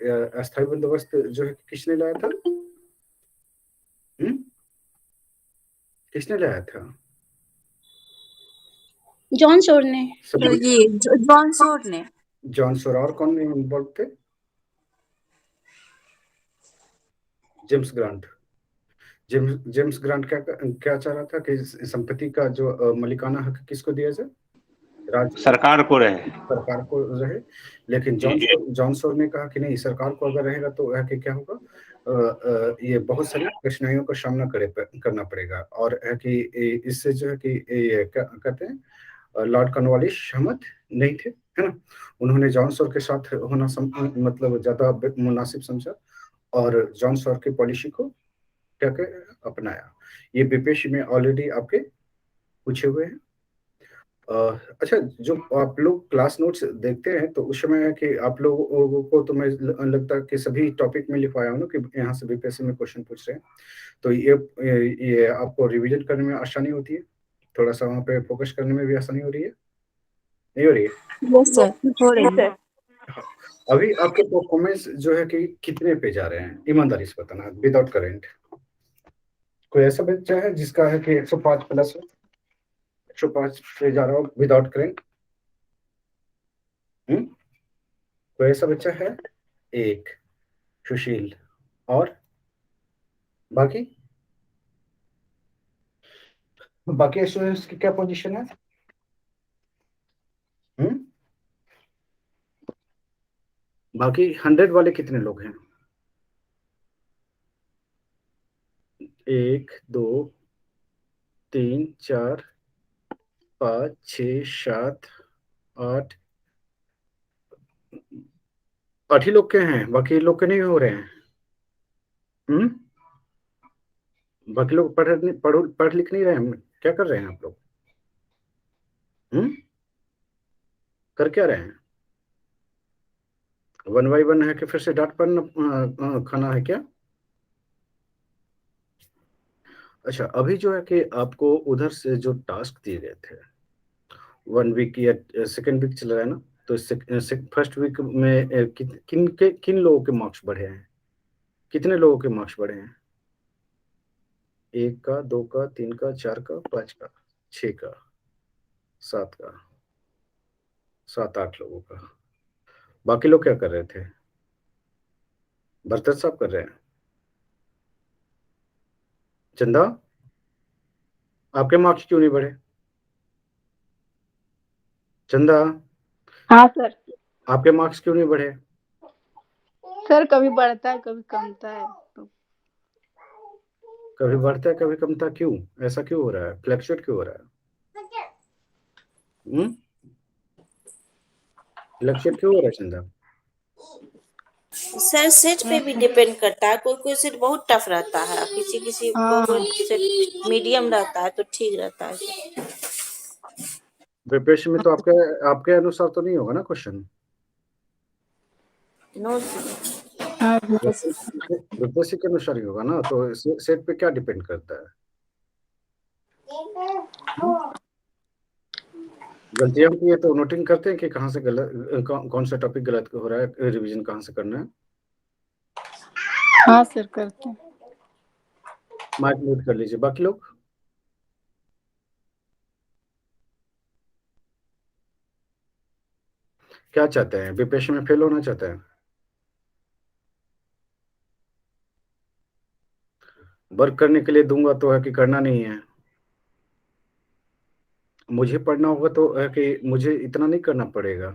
अस्थायी बंदोबस्त जो है किसने लाया था? किसने लाया था? जॉन सोर ने। ये जॉन सोर ने। जॉन सोर। और कौन इन्वॉल्व थे? James grant. जेम्स ग्रांट क्या चाह रहा था कि संपत्ति का जो मलिकाना हक किसको दिया जाए? सरकार को रहे। सरकार को रहे। लेकिन जॉन सोर ने कहा कि नहीं, सरकार को अगर रहेगा तो है कि क्या होगा, ये बहुत सारी कठिनाइयों का सामना करना पड़ेगा। और है कि इससे जो है कि ये क्या कहते हैं, लॉर्ड कॉर्नवालिस सहमत नहीं थे, है ना। उन्होंने जॉन सोर के साथ होना मतलब ज्यादा मुनासिब समझा और जॉन सोर की पॉलिसी को क्या अपनाया। ये बीपीएससी में ऑलरेडी आपके पूछे हुए हैं। अच्छा, जो आप लोग क्लास नोट्स देखते हैं तो उस समय है कि आप लोगों को तो मैं लगता है कि सभी टॉपिक में लिखवाया हूँ ना कि यहाँ से बीपीएससी में क्वेश्चन पूछ रहे हैं, तो ये आपको रिवीजन करने में आसानी होती है, थोड़ा सा वहाँ पे फोकस करने में भी आसानी हो रही है, नहीं हो रही है? यस सर, हो रही है। अभी आपके परफॉर्मेंस जो है कि कितने पे जा रहे हैं, ईमानदारी से बताना, विदाउट करेंट। कोई ऐसा बच्चा है जिसका है कि 105 प्लस है, 105 पे जा रहा हो विदाउट करेंट? कोई ऐसा बच्चा है? एक सुशील। और बाकी बाकी स्टूडेंट्स की क्या पोजीशन है? बाकी 100 वाले कितने लोग हैं? 1 2 3 4 5 6 7 8 8 ही लोग के हैं, बाकी लोग के नहीं हो रहे हैं। बाकी लोग पढ़ लिख नहीं रहे हैं, क्या कर रहे हैं आप लोग? कर क्या रहे हैं? 1 बाई 1 है कि फिर से डांट पढ़ना खाना है क्या? अच्छा, अभी जो है कि आपको उधर से जो टास्क दिए गए थे, 1 वीक या 2nd वीक चल रहा है ना, तो फर्स्ट वीक में किन लोगों के मार्क्स बढ़े हैं? कितने लोगों के मार्क्स बढ़े हैं? 1 का, 2 का, 3 का, 4 का, 5 का, 6 का, 7 का, 7-8 लोगों का। बाकी लोग क्या कर रहे थे? बर्तन साफ कर रहे हैं। चंदा, आपके मार्क्स क्यों नहीं बढ़े? चंदा, हाँ सर। आपके मार्क्स क्यों नहीं बढ़े? सर कभी बढ़ता है कभी कमता है तो। कभी बढ़ता है कभी कमता, क्यों? ऐसा क्यों हो रहा है? फ्लक्चुएट क्यों हो रहा है? फ्लक्चुएट क्यों हो रहा है चंदा? सर सेट पे भी डिपेंड करता है, कोई कोई सेट बहुत टफ रहता है, किसी सेट मीडियम रहता है तो ठीक रहता है। प्रिपरेशन में तो आपके अनुसार तो नहीं होगा ना क्वेश्चन? नो प्रिपरेशन के अनुसार ही होगा ना, तो सेट पे क्या डिपेंड करता है? गलतियां होती है तो नोटिंग करते हैं कि कहाँ से गलत, कौन सा टॉपिक गलत हो रहा है, रिवीजन कहाँ से करना है। हाँ सर करते हैं। माइक म्यूट कर लीजिए। बाकी लोग क्या चाहते हैं? प्रिपरेशन में फेल होना चाहते हैं? वर्क करने के लिए दूंगा तो है कि करना नहीं है? मुझे पढ़ना होगा तो है कि मुझे इतना नहीं करना पड़ेगा,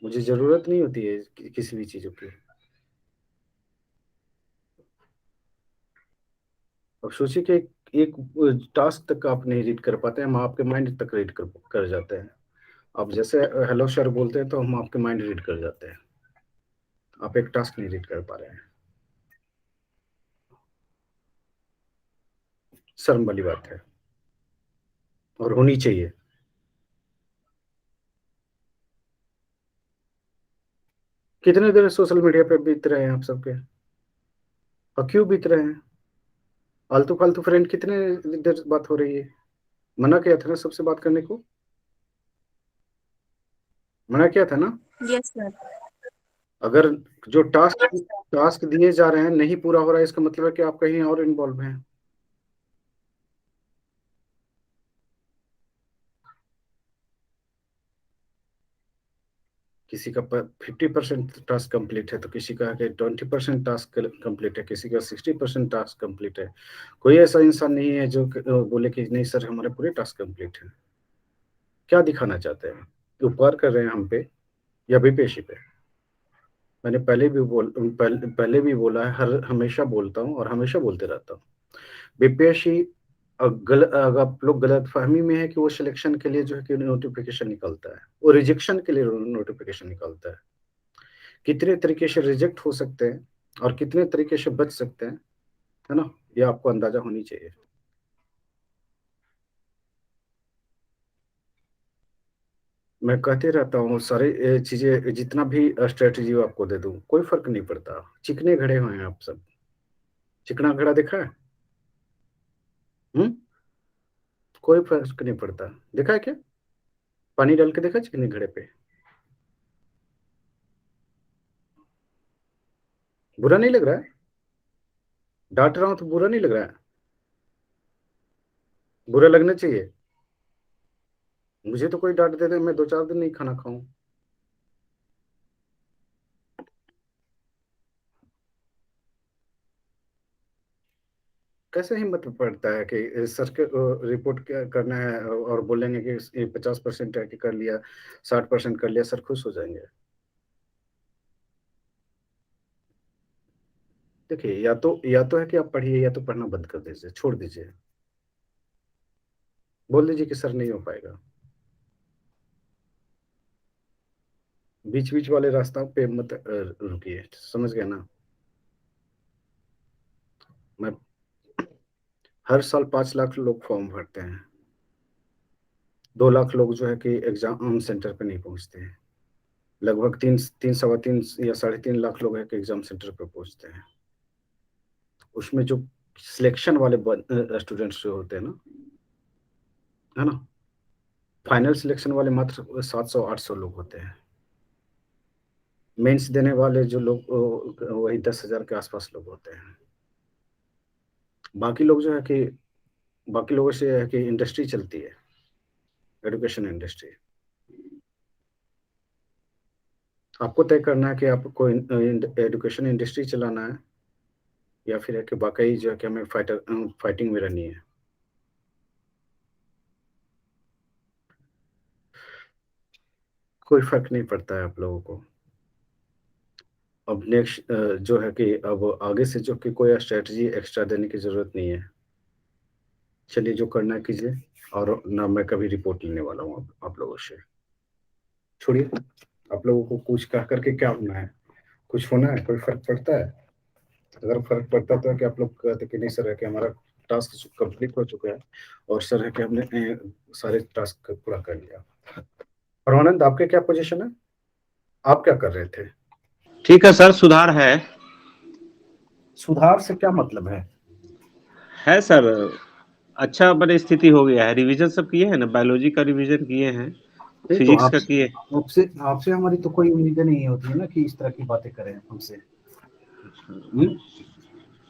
मुझे जरूरत नहीं होती है किसी भी चीजों की। अब सोचिए कि एक टास्क तक आप नहीं रीड कर पाते हैं, हम आपके माइंड तक रीड कर जाते हैं। आप जैसे हेलो सर बोलते हैं तो हम आपके माइंड रीड कर जाते हैं, आप एक टास्क नहीं रीड कर पा रहे हैं। शर्म वाली बात है और होनी चाहिए। कितने देर सोशल मीडिया पे बीत रहे हैं आप सबके, और क्यों बीत रहे हैं? आलतू फालतू फ्रेंड कितने देर बात हो रही है? मना किया था ना सबसे बात करने को, मना किया था ना? Yes sir. अगर जो टास्क टास्क दिए जा रहे हैं नहीं पूरा हो रहा है, इसका मतलब है कि आप कहीं और इन्वॉल्व हैं। किसी का 50% टास्क कंप्लीट है तो किसी का 20% टास्क कंप्लीट है, किसी का 60% टास्क कंप्लीट है। कोई ऐसा इंसान नहीं है जो बोले कि नहीं सर हमारे पूरे टास्क कंप्लीट है। क्या दिखाना चाहते हैं? उपकार कर रहे हैं हम पे या विपेशी पे? मैंने पहले भी बोला है, हर हमेशा बोलता हूँ और हमेशा बोलते रहता हूँ। विपेशी अगर आप लोग गलत फहमी में है कि वो सिलेक्शन के लिए जो है कि नोटिफिकेशन निकलता है, वो रिजेक्शन के लिए नोटिफिकेशन निकलता है। कितने तरीके से रिजेक्ट हो सकते हैं और कितने तरीके से बच सकते हैं, है ना, ये आपको अंदाजा होनी चाहिए। मैं कहते रहता हूँ सारे चीजें, जितना भी स्ट्रेटजी आपको दे दूं कोई फर्क नहीं पड़ता। चिकने घड़े हुए हैं आप सब। चिकना घड़ा देखा है? हम्म। कोई फर्क नहीं पड़ता। देखा है क्या? पानी डाल के देखा चिकने घड़े पे? बुरा नहीं लग रहा है? डांट रहा हूं तो बुरा नहीं लग रहा है? बुरा लगना चाहिए। मुझे तो कोई डांट दे दे, मैं 2-4 दिन नहीं खाना खाऊं। कैसे हिम्मत पड़ता है कि सर के रिपोर्ट क्या करना है और बोलेंगे कि ये 50% है कि कर लिया, 60% कर लिया, सर खुश हो जाएंगे। देखिए, या तो है कि आप पढ़िए या तो पढ़ना बंद कर दीजिए, छोड़ दीजिए। बोल दीजिए कि सर नहीं हो पाएगा। बीच बीच वाले रास्ता पे मत रुकिए, समझ गए ना? मैं हर साल 5 लाख लोग फॉर्म भरते हैं। 2 लाख लोग जो है कि एग्जाम सेंटर पे नहीं पहुंचते हैं। लगभग तीन तीन 3.5 या 3.5 लाख लोग हैं कि एग्जाम सेंटर पे पहुंचते हैं। उसमें जो सिलेक्शन वाले स्टूडेंट्स जो होते हैं ना, है ना, फाइनल सिलेक्शन वाले मात्र 700-800 लोग होते हैं। मेंस देने वाले जो लोग वही 10,000 के आसपास लोग होते हैं। बाकी लोग जो है कि बाकी लोगों से है कि इंडस्ट्री चलती है, एजुकेशन इंडस्ट्री। आपको तय करना है कि आपको एजुकेशन इंडस्ट्री चलाना है या फिर है कि वाकई जो है कि हमें फाइटिंग में रहनी है। कोई फर्क नहीं पड़ता है आप लोगों को। अब नेक्स्ट जो है कि अब आगे से जो कि कोई स्ट्रेटजी एक्स्ट्रा देने की जरूरत नहीं है। चलिए जो करना है कीजिए, और ना मैं कभी रिपोर्ट लेने वाला हूँ आप लोगों से। छोड़िए, आप लोगों को कुछ कह करके क्या होना है? कुछ होना है? कोई फर्क पड़ता है? अगर फर्क पड़ता तो है कि आप लोग कहते कि नहीं सर है कि हमारा टास्क कंप्लीट हो चुका है और सर है कि हमने सारे टास्क पूरा कर लिया। परमानंद, आपके क्या पोजीशन है? आप क्या कर रहे थे? ठीक है सर, सुधार है। सुधार से क्या मतलब है सर, अच्छा बड़े स्थिति हो गया है। रिवीजन सब किए हैं ना, बायोलॉजी का रिवीजन किए हैं, नहीं तो फिजिक्स का किए। आपसे आपसे हमारी तो कोई उम्मीदें नहीं होती है ना कि इस तरह की बातें करें हमसे।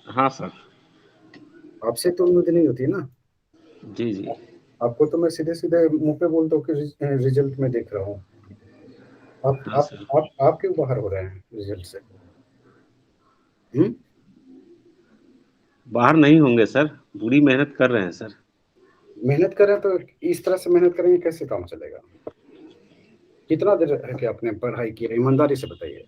हाँ सर। आपसे तो उम्मीद नहीं होती ना। जी जी। आपको तो मैं सीधे सीधे मुंह पे बोलता हूँ कि रिजल्ट में देख रहा हूँ। हाँ सर। आप क्यों बाहर हो रहे हैं रिजल्ट से? हम्म। बाहर नहीं होंगे सर, पूरी मेहनत कर रहे हैं सर। मेहनत करें तो इस तरह से मेहनत करेंगे कैसे काम चलेगा? कितना देर है कि आपने पढ़ाई की है, ईमानदारी से बताइए।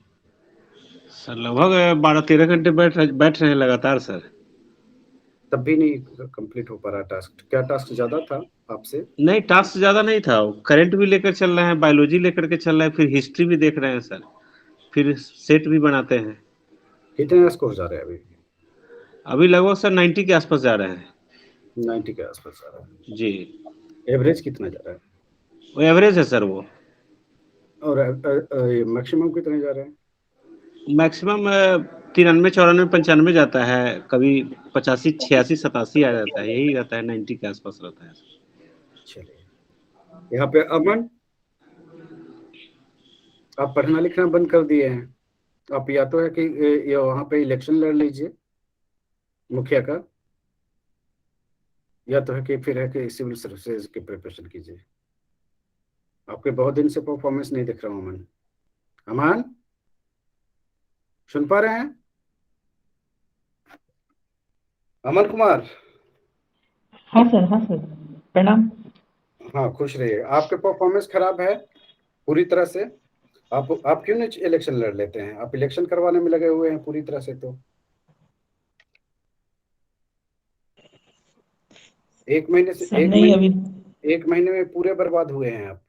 सर लगभग 12-13 घंटे बैठ रहे हैं लगातार सर। तब भी नहीं कंप्लीट हो पा रहा टास्क? क्या टास्क ज्यादा था आपसे? नहीं, टास्क ज्यादा नहीं था। करंट भी लेकर चल रहे हैं, बायोलॉजी लेकर के चल रहे हैं, फिर हिस्ट्री भी देख रहे हैं सर, फिर सेट भी बनाते हैं। कितने स्कोर जा रहे हैं अभी? अभी लगभग सर 90 के आसपास जा रहे हैं। 90 के आसपास जा रहा है। जी। एवरेज कितना जा रहा है? वो एवरेज है सर वो। और मैक्सिमम कितने जा रहे हैं? मैक्सिमम 93, 94, 95 जाता है, कभी 85, 86, 87 आ जाता है, यही रहता है, 90 के आसपास रहता है। चलिए, यहाँ पे अमन, आप पढ़ना लिखना बंद कर दिए हैं। आप या तो है कि ये वहां पे इलेक्शन लड़ लीजिए मुखिया का, या तो है कि फिर है कि सिविल सर्विसेज की प्रिपरेशन कीजिए। आपके बहुत दिन से परफॉर्मेंस नहीं दिख रहा हूं अमन। अमन, सुन पा रहे हैं? अमन कुमार। हाँ सर, प्रणाम। हाँ, खुश रहिए। आपके परफॉर्मेंस खराब है पूरी तरह से। आप क्यों नहीं इलेक्शन लड़ लेते हैं? आप इलेक्शन करवाने में लगे हुए हैं पूरी तरह से। तो एक महीने से सर नहीं अभी। एक महीने में पूरे बर्बाद हुए हैं आप।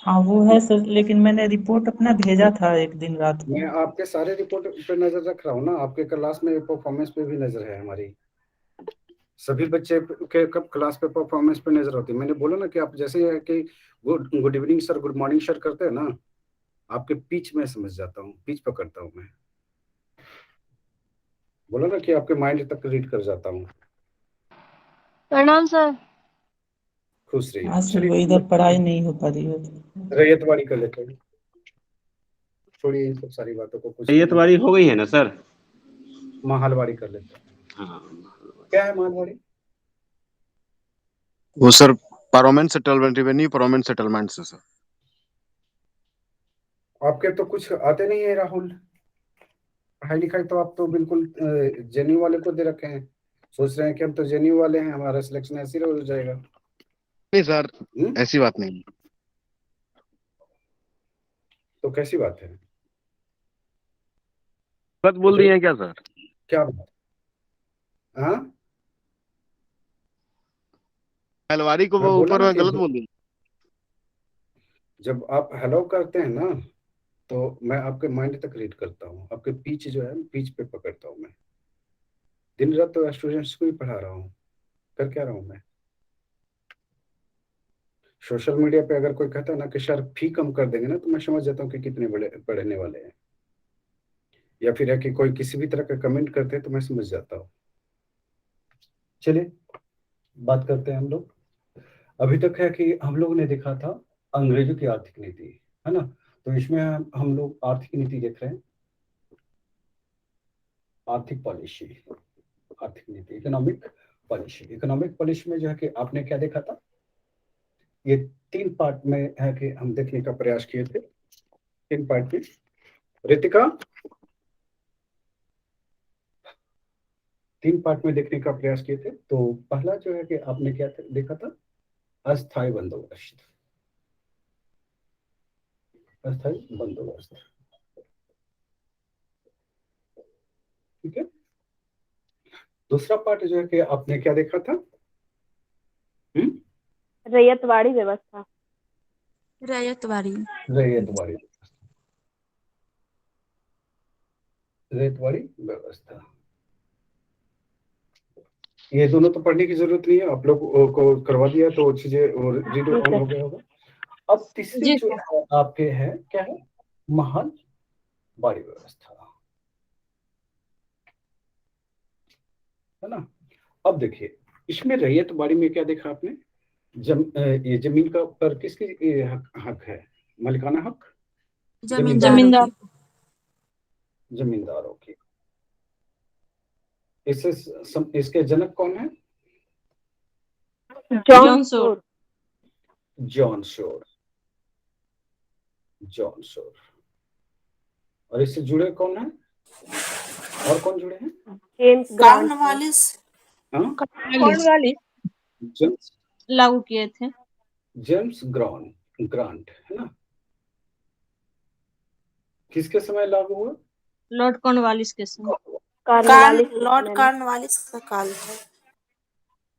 हाँ वो है सर, लेकिन मैंने रिपोर्ट अपना भेजा था एक दिन रात मैं को। आपके सारे रिपोर्ट पे नजर रख रहा हूँ ना, आपके क्लास में परफॉर्मेंस पे भी नजर है हमारी। सभी बच्चे के कब क्लास पे परफॉर्मेंस पे नजर होती है। मैंने बोला ना कि आप जैसे है कि good evening sir, good morning sir करते हैं ना, आपके पिच में समझ जाता हूँ, पिच पकड़ता हूँ मैं। बोला ना कि आपके माइंड तक रीड कर जाता हूँ। प्रणाम सर। खुश रहिए। हाँ सर, वो चलिए इधर पढ़ाई नहीं हो पा रही है। रैयतवाड़ी कर लेते हैं। छोड़िए इन सब सारी बातों को, कुछ ये तुम्हारी हो गई है ना सर? महालवाड़ी कर लेते हैं। हाँ, क्या है महालवाड़ी? वो sir permanent settlement, revenue permanent settlement से सर। आपके तो कुछ आते नहीं है राहुल। पढ़ाई लिखाई तो आप तो बिल्कुल जेएनयू वाले को दे रखे हैं। सोच रहे हैं कि हम तो जेएनयू वाले हैं, हमारा सिलेक्शन ऐसे ही हो जाएगा। नहीं सर, ऐसी बात नहीं। तो कैसी बात है? बात बोल दिए हैं क्या सर? क्या बात? हाँ, हलवारी को मैं वो बोला ऊपर ना में कि गलत बोल दी। जब आप हेलो करते हैं ना, तो मैं आपके माइंड तक रीड करता हूँ। आपके पीच जो है, पीच पे पकड़ता हूँ मैं। दिन रात तो स्टूडेंट्स को ही पढ़ा रहा हूँ। कर क्या रहा हूँ मैं? सोशल मीडिया पे अगर कोई कहता है ना कि सर फी कम कर देंगे ना, तो मैं समझ जाता हूँ कि कितने बड़े पढ़ने वाले हैं। या फिर है कि कोई किसी भी तरह का कमेंट करते हैं तो मैं समझ जाता हूँ। चलिए बात करते हैं हम लोग। अभी तक है कि हम लोगों ने देखा था अंग्रेजों की आर्थिक नीति, है ना। तो इसमें हम लोग आर्थिक नीति देख रहे हैं। आर्थिक पॉलिसी, आर्थिक नीति, इकोनॉमिक पॉलिसी। इकोनॉमिक पॉलिसी में जो है कि आपने क्या देखा था, ये 3 पार्ट में है कि हम देखने का प्रयास किए थे। 3 पार्ट में। रितिका, 3 पार्ट में देखने का प्रयास किए थे। तो पहला जो है कि आपने क्या देखा था, अस्थायी बंदोबस्त। अस्थायी बंदोबस्त, ठीक है। दूसरा पार्ट जो है कि आपने क्या देखा था, रैयतवाड़ी व्यवस्था। रैयतवाड़ी। रैयतवाड़ी, रैयतवाड़ी व्यवस्था। ये दोनों तो पढ़ने की जरूरत नहीं है, आप लोग को करवा दिया तो चीजें रीड ऑन हो गया होगा। अब तीसरी जो है आपके है, क्या है, महलवाड़ी व्यवस्था, है ना। अब देखिए इसमें रैयतवाड़ी में क्या देखा आपने, ये जमीन का पर किसकी हक है, मालिकाना हक जमींदार। जमींदारों की। इसके जनक कौन है? John Shore. John Shore, John Shore. और इससे जुड़े कौन है, और कौन जुड़े हैं? कॉर्नवालिस। हाँ, कॉर्नवालिस जेम्स, लागू किए थे। जेम्स ग्रांट, है ना। किसके समय लागू हुआ? लॉर्ड कॉर्नवालिस के समय। लॉर्ड कॉर्नवालिस का काल है।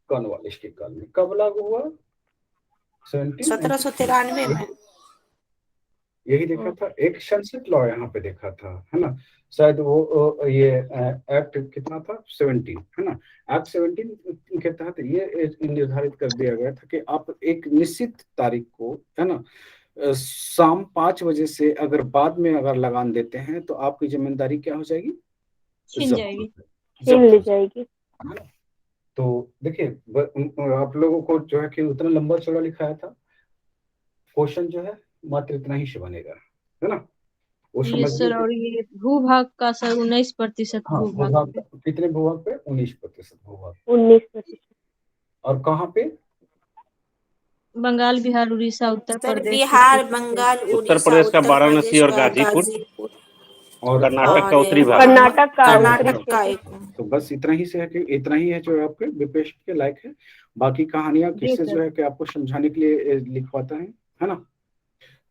कॉर्नवालिस के काल में। कब लागू हुआ? 1793 में। यही देखा था। एक संसद लॉ यहाँ पे देखा था, है ना। शायद वो ये एक्ट कितना था, 17, है ना। एक्ट 17 के तहत ये निर्धारित कर दिया गया था कि आप एक निश्चित तारीख को, है ना, शाम 5 बजे से अगर बाद में अगर लगान देते हैं तो आपकी जिम्मेदारी क्या हो जाएगी, छीन जाएगी, छीन ली जाएगी। तो देखिए आप लोगों को जो है कि उतना लंबा चौड़ा लिखाया था। क्वेश्चन जो है मात्र इतना ही से बनेगा, है ना। वो ये समझ सर, लीजिए। और ये भूभाग का सर 19% हाँ, भूभाग भूभाग पे। कितने भूभाग पे? 19% भूभाग। 19%। और कहाँ पे? बंगाल, बिहार, उड़ीसा, उत्तर सर प्रदेश, बिहार, छत्तीसगढ़। बंगाल, उत्तर उड़ीसा, प्रदेश का उत्तर वाराणसी प्रदेश और का गाजीपुर, गाजीपुर और कर्नाटक का और उत्तरी भाग। कर्नाटक का उत्तरी कर्नाटक का क्षेत्र। एक। तो बस इतना ही से है कि इतना ही है जो आपके विपेश के लायक है। बाकी कहानियां जी किससे सर। जो है कि आपको समझाने के लिए लिखवाता है ना।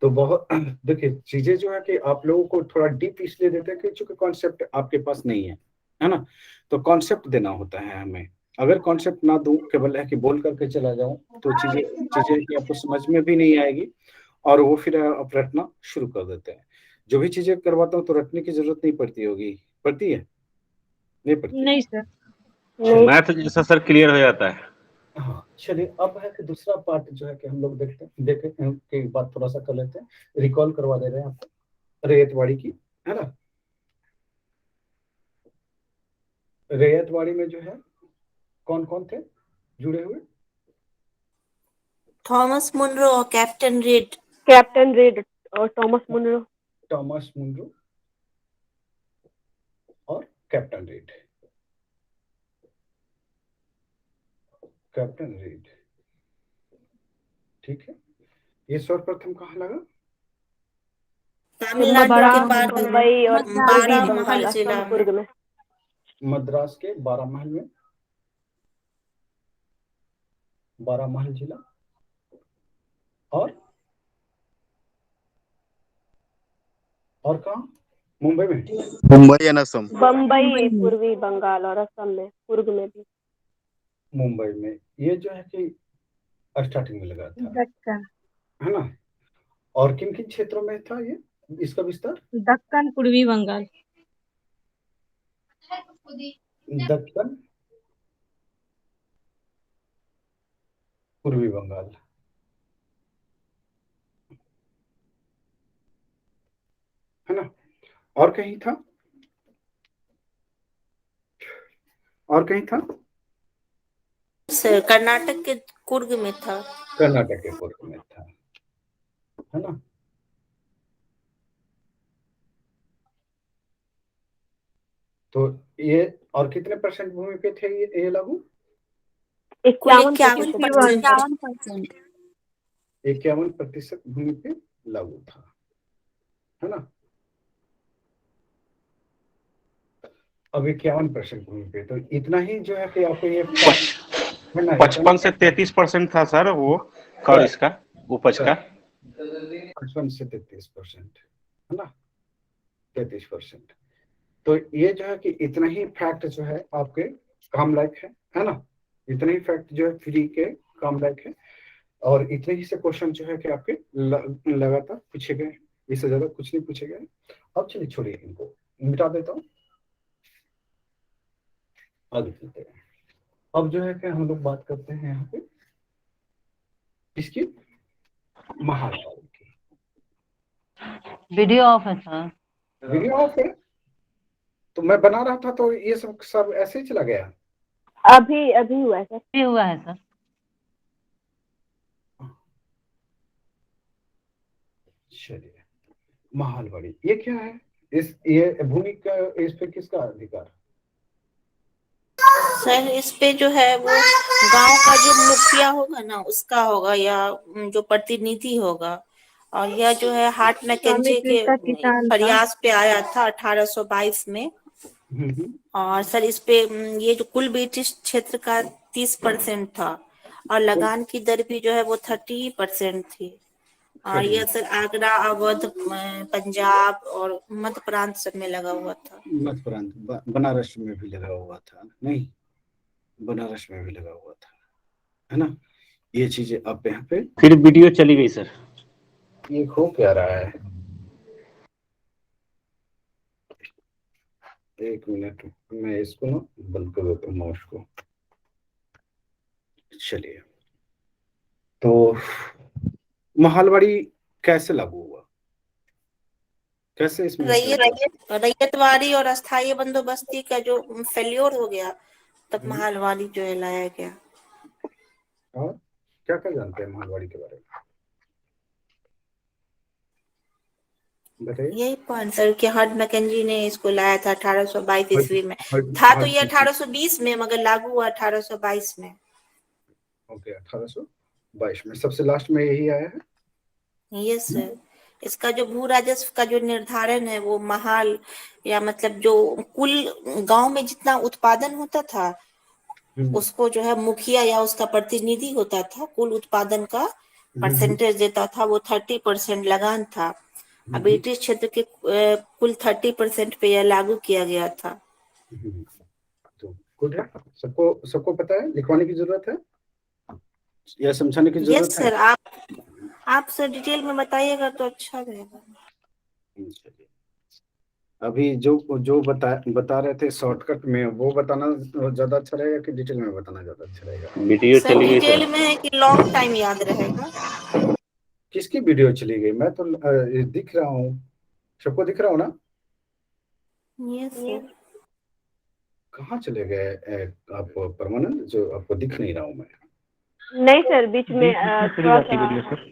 तो बहुत देखिए चीजें जो है कि आप लोगों को थोड़ा डीप इसलिए देते हैं कि चूंकि कॉन्सेप्ट आपके पास नहीं है ना। तो कॉन्सेप्ट देना होता है हमें। अगर कॉन्सेप्ट ना दूं, केवल है कि बोल करके चला जाऊं, तो चीजें चीजें कि आपको समझ में भी नहीं आएगी और वो फिर आप रटना शुरू कर देते हैं। जो भी चीजें करवाता हूँ तो रटने की जरूरत नहीं पड़ती होगी, पड़ती है? नहीं पड़ती। नहीं सर। नहीं। मैथ जैसा सर क्लियर हो जाता है। हाँ चलिए, अब है कि दूसरा पार्ट जो है कि हम लोग देखे के बाद थोड़ा सा कर लेते हैं, रिकॉल करवा दे रहे हैं आपको रैयतवाड़ी की, है ना। रैयतवाड़ी में जो है कौन कौन थे जुड़े हुए? थॉमस मुनरो और कैप्टन रीड। कैप्टन रीड और टॉमस मुनरो। टॉमस मुनरो और कैप्टन रीड। कैप्टन रीड, ठीक है। ये सर्वप्रथम कहाँ लगा? तमिलनाडु के मद्रास, मुंबई और पूर्वी बारह बंगाल, महल असम, जिला में। कुर्ग में। मद्रास के 12 महल में, 12 महल जिला। और कहाँ? मुंबई में। मुंबई एंड असम। बम्बई, पूर्वी बंगाल और असम में, कुर्ग में भी। मुंबई में ये जो है कि स्टार्टिंग में लगा था, दक्कन। है ना। और किन किन क्षेत्रों में था ये, इसका विस्तार? दक्कन, पूर्वी बंगाल। दक्कन, पूर्वी बंगाल, है ना। और कहीं था? और कहीं था? सर कर्नाटक के कुर्ग में था। कर्नाटक के कुर्ग में था, है ना। तो ये और कितने परसेंट भूमि पे थे ये लागू? 51%। 51%। 51% भूमि पे लागू था, है ना। अब 51% भूमि पे, तो इतना ही जो है कि आपको ये है ना, 55 से 33% था सर वो कर इसका उपज का। 55 से 33%, है ना, 33%। तो ये जो है कि इतना ही फैक्ट जो है आपके काम लायक है ना। इतना ही फैक्ट जो है फ्री के काम लायक है। और इतने ही से क्वेश्चन जो है कि आपके लगातार पूछे गए, इससे ज्यादा कुछ नहीं पूछे गए। अब चलिए छोड़िए, इनको मिटा देता हूँ, आगे चलते हैं। अब जो है कि हम लोग बात करते हैं यहाँ पे इसकी महाभारत की। वीडियो ऑफ है सर। वीडियो ऑफ है? तो मैं बना रहा था तो ये सब ऐसे ही चला गया। अभी अभी हुआ है सर। ये हुआ है सर। चलिए, महालवाड़ी ये क्या है? ये भूमि का, इस पे किसका अधिकार? सर इस पे जो है वो गांव का जो मुखिया होगा ना उसका होगा, या जो प्रतिनिधि होगा। और यह जो है हार्ट स्वामी मैकेंजी के कृष्णा किसान था। प्रयास पे आया था 1822 में। और सर इस पे ये जो कुल ब्रिटिश क्षेत्र का 30% था, और लगान की दर भी जो है वो 30% थी। और यह सर आगरा, अवध, पंजाब और मध्य प्रांत सब में लगा हुआ था। मध्य प्रांत, बनारस में भी लगा हुआ था, नहीं बनारस में भी लगा हुआ था, है ना। ये चीजें अब यहाँ पे फिर वीडियो चली गई सर। ये हो क्या रहा है? एक मिनट, मैं इसको ना बंद कर देता हूँ माउस को। चलिए, तो महालवाड़ी कैसे लागू हुआ, कैसे इसमें रैयतवाड़ी और अस्थायी बंदोबस्ती का जो फेल्योर हो गया, तब महालवाड़ी जो है लाया गया। और क्या क्या जानते हैं महालवाड़ी के बारे में? बताइए। यही पॉइंट सर कि हर्ट मैकेंजी ने इसको लाया था 1822 ईस्वी में। हर्ट था तो हर्ट ये 1820 में, मगर लागू हुआ 1822 में। ओके, 1822 में सबसे लास्ट में यही आया है। Yes sir. इसका जो भू राजस्व का जो निर्धारण है वो महाल, या मतलब जो कुल गांव में जितना उत्पादन होता था उसको जो है मुखिया या उसका प्रतिनिधि होता था, कुल उत्पादन का परसेंटेज देता था, वो 30% लगान था। अब ब्रिटिश क्षेत्र के कुल 30% पे यह लागू किया गया था। तो गुड है, सबको सबको पता है, लिखवाने की जरूरत है या समझाने की जरूरत यस है? सर। आप सर डिटेल में बताइएगा तो अच्छा रहेगा। चलिए, अभी जो जो बता रहे थे शॉर्टकट में, वो बताना ज्यादा अच्छा रहेगा कि डिटेल में बताना ज्यादा अच्छा रहेगा? वीडियो सर चली गई डिटेल सर। में है कि लॉन्ग टाइम याद रहेगा? किसकी वीडियो चली गई? मैं तो दिख रहा हूँ, सबको दिख रहा हूँ ना? Yes sir. कहाँ चले गए आप परमानंद, जो आपको दिख नहीं रहा हूँ मैं? नहीं सर, बीच में थोड़ा सा।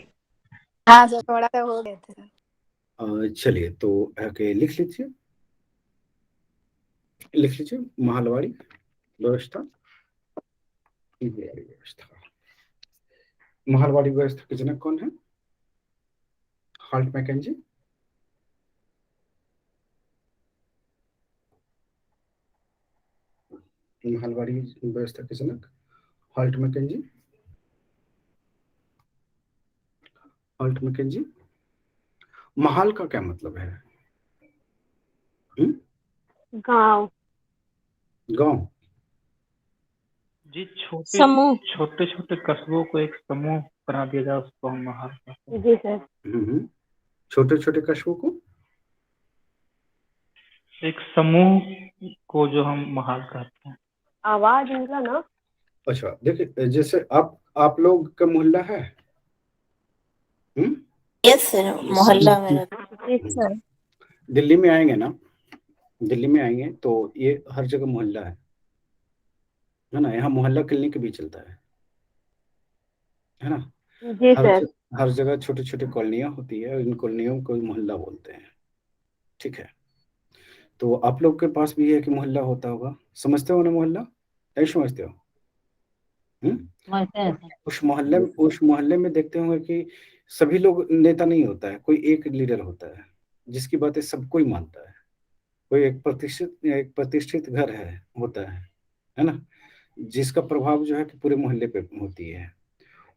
हाँ सर, थोड़ा सा हो गया था। चलिए, तो लिख लीजिए, लिख लीजिए। महलवाड़ी व्यवस्था, महलवाड़ी व्यवस्था के जनक कौन है? Hurt McKenzie. महलवाड़ी व्यवस्था के जनक हर्ट मैकेंजी। Holt Mackenzie. महल का क्या मतलब है? गांव। गांव। जी, समूह। छोटे छोटे कस्बों को एक समूह बना दिया जाए, उसको हम महाल कहते हैं। जी सर। छोटे छोटे कस्बों को एक समूह को जो हम महाल कहते हैं। आवाज इनका ना। अच्छा, देखिए, जैसे आप लोग का मोहल्ला है? यस सर, मोहल्ला में जी सर। दिल्ली में आएंगे ना, दिल्ली में आएंगे तो ये हर जगह मोहल्ला है ना? यहाँ मोहल्ला क्लिनिक भी चलता है ना? जी सर। हर जगह छोटी छोटी कॉलोनियां होती है, इन कॉलोनियों को मोहल्ला बोलते हैं। ठीक है, तो आप लोग के पास भी है कि मोहल्ला होता होगा? समझते हो ना मोहल्ला? नहीं समझते हो? उस मोहल्ले में देखते होंगे कि सभी लोग नेता नहीं होता है, कोई एक लीडर होता है जिसकी बातें सबको ही मानता है। कोई एक प्रतिष्ठित घर है, होता है ना? जिसका प्रभाव जो है कि पूरे मोहल्ले पे होती है।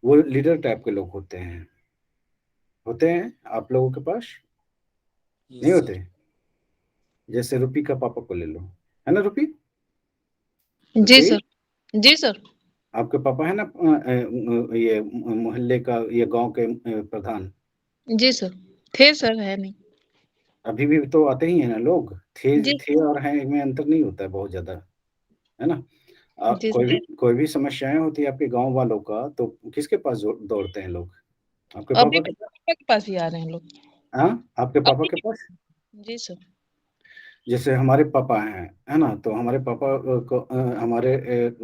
वो लीडर टाइप के लोग होते हैं आप लोगों के पास? नहीं होते? जैसे रूपी का पापा को ले लो, है ना रूपी? जी सर। जी सर। आपके पापा है ना ये मोहल्ले का, ये गांव के प्रधान? जी सर। थे सर, है नहीं। अभी भी तो आते ही है ना लोग? जी थे और हैं में अंतर नहीं होता है बहुत ज्यादा, है ना? जी सर। कोई भी समस्याएं होती है आपके गांव वालों का तो किसके पास दौड़ते हैं लोग? आपके अभी पापा भी के पास? पापा के पास ही आ रहे हैं लोग। हाँ, आपके पापा अभी के पास? भी। जी सर। जैसे हमारे पापा हैं, है ना? तो हमारे पापा को हमारे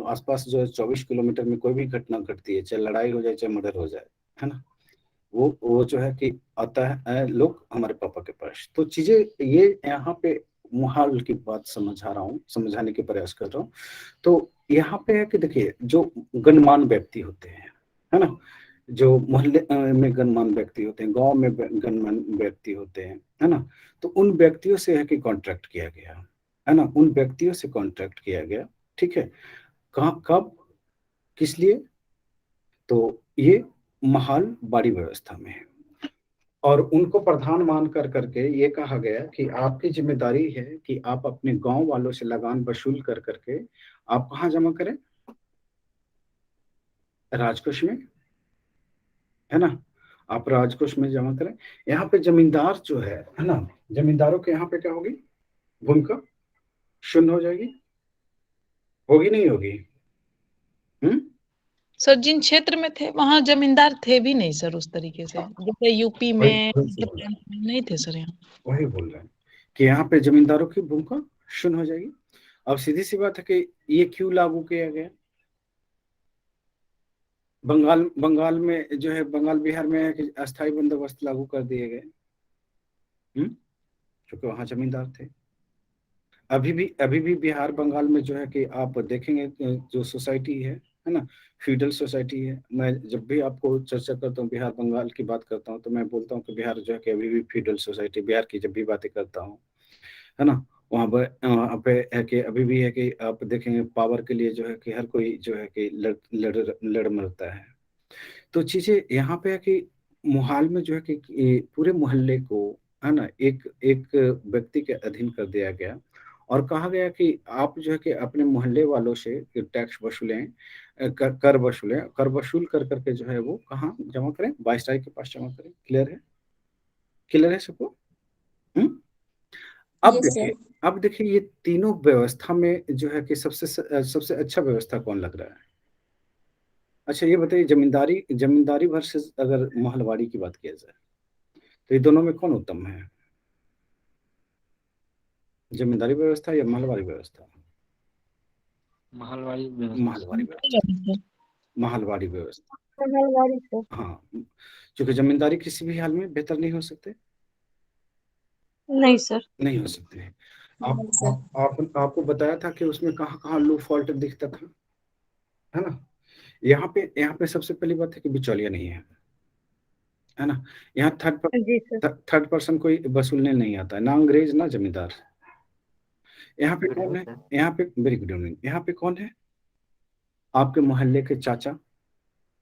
आसपास जो 24 किलोमीटर में कोई भी घटना घटती है, चाहे लड़ाई हो जाए चाहे मर्डर हो जाए, है ना? वो जो है कि आता है लोग हमारे पापा के पास। तो चीजें ये यहाँ पे मुहाल की बात समझा रहा हूँ, समझाने के प्रयास कर रहा हूँ। तो यहाँ पे है कि देखिए, जो गणमान्य व्यक्ति होते हैं, है ना? जो मोहल्ले में गणमान्य व्यक्ति होते हैं, गांव में गणमान्य व्यक्ति होते हैं, है ना? तो उन व्यक्तियों से है कि कॉन्ट्रैक्ट किया गया, है ना? उन व्यक्तियों से कॉन्ट्रैक्ट किया गया। ठीक है, कहाँ, कब, किस लिए? तो ये महाल बाड़ी व्यवस्था में है, और उनको प्रधान मान कर करके ये कहा गया कि आपकी जिम्मेदारी है कि आप अपने गांव वालों से लगान वसूल कर करके आप कहाँ जमा करें? राजकोष में, है ना? आप राजकोष में जमा करें। यहाँ पे जमींदार जो है ना, जमींदारों के यहाँ पे क्या होगी? भूमिका शून्य हो जाएगी, होगी नहीं होगी? सर जिन क्षेत्र में थे वहाँ जमींदार थे भी नहीं सर उस तरीके से, जैसे यूपी में नहीं थे सर यहाँ। वही बोल रहे हैं कि यहाँ पे जमींदारों की भूमिका शून्य हो जाएगी। अब सीधी सी बात है कि ये क्यों लागू किया गया? बंगाल में जो है, बंगाल बिहार में है कि अस्थायी बंदोबस्त लागू कर दिए गए। क्योंकि वहां जमींदार थे। अभी भी बिहार बंगाल में जो है कि आप देखेंगे जो सोसाइटी है ना, फ्यूडल सोसाइटी है। मैं जब भी आपको चर्चा करता हूँ, बिहार बंगाल की बात करता हूँ, तो मैं बोलता हूँ कि बिहार जो है कि अभी भी फ्यूडल सोसाइटी, बिहार की जब भी बातें करता हूँ, है ना, वहाँ पे है कि अभी भी है कि आप देखेंगे पावर के लिए जो है कि हर कोई जो है कि लड़ मरता है। तो चीजें यहाँ पे है कि मोहाल में जो है कि ये पूरे मोहल्ले को, है ना, एक एक व्यक्ति के अधीन कर दिया गया और कहा गया कि आप जो है कि अपने मोहल्ले वालों से टैक्स वसूलें, कर वसूलें, कर वसूल कर करके जो है वो कहाँ जमा करें, वाइसराय के पास जमा करें। क्लियर है सबको? हम्म। अब यस देखिए, सर। अब देखिए ये तीनों व्यवस्था में जो है कि सबसे अच्छा व्यवस्था कौन लग रहा है? अच्छा ये बताइए, जमींदारी वर्सेस अगर महलवाड़ी की बात किया जाए, तो ये दोनों में कौन उत्तम है? जमींदारी व्यवस्था या महलवाड़ी व्यवस्था? महलवाड़ी महलवाड़ी व्यवस्था। व्यवस्था। महलवाड़ी व्यवस्था। महलवाड़ी सर। हाँ, क्योंकि जमींदारी किसी भी हाल में बेहतर नहीं हो सकते। नहीं सर। नहीं हो सकते। नहीं सर। आपको बताया था कि उसमें कहाँ कहाँ लो फॉल्ट दिखता था, है ना। यहाँ पे सबसे पहली बात है कि बिचौलिया नहीं है ना। यहाँ जी सर। थर्ड पर्सन कोई वसूलने नहीं आता है, ना अंग्रेज ना जमींदार। यहाँ पे गुड कौन इवनिंग है? सर। यहाँ पे वेरी गुड इवनिंग। यहाँ पे कौन है? आपके मोहल्ले के चाचा,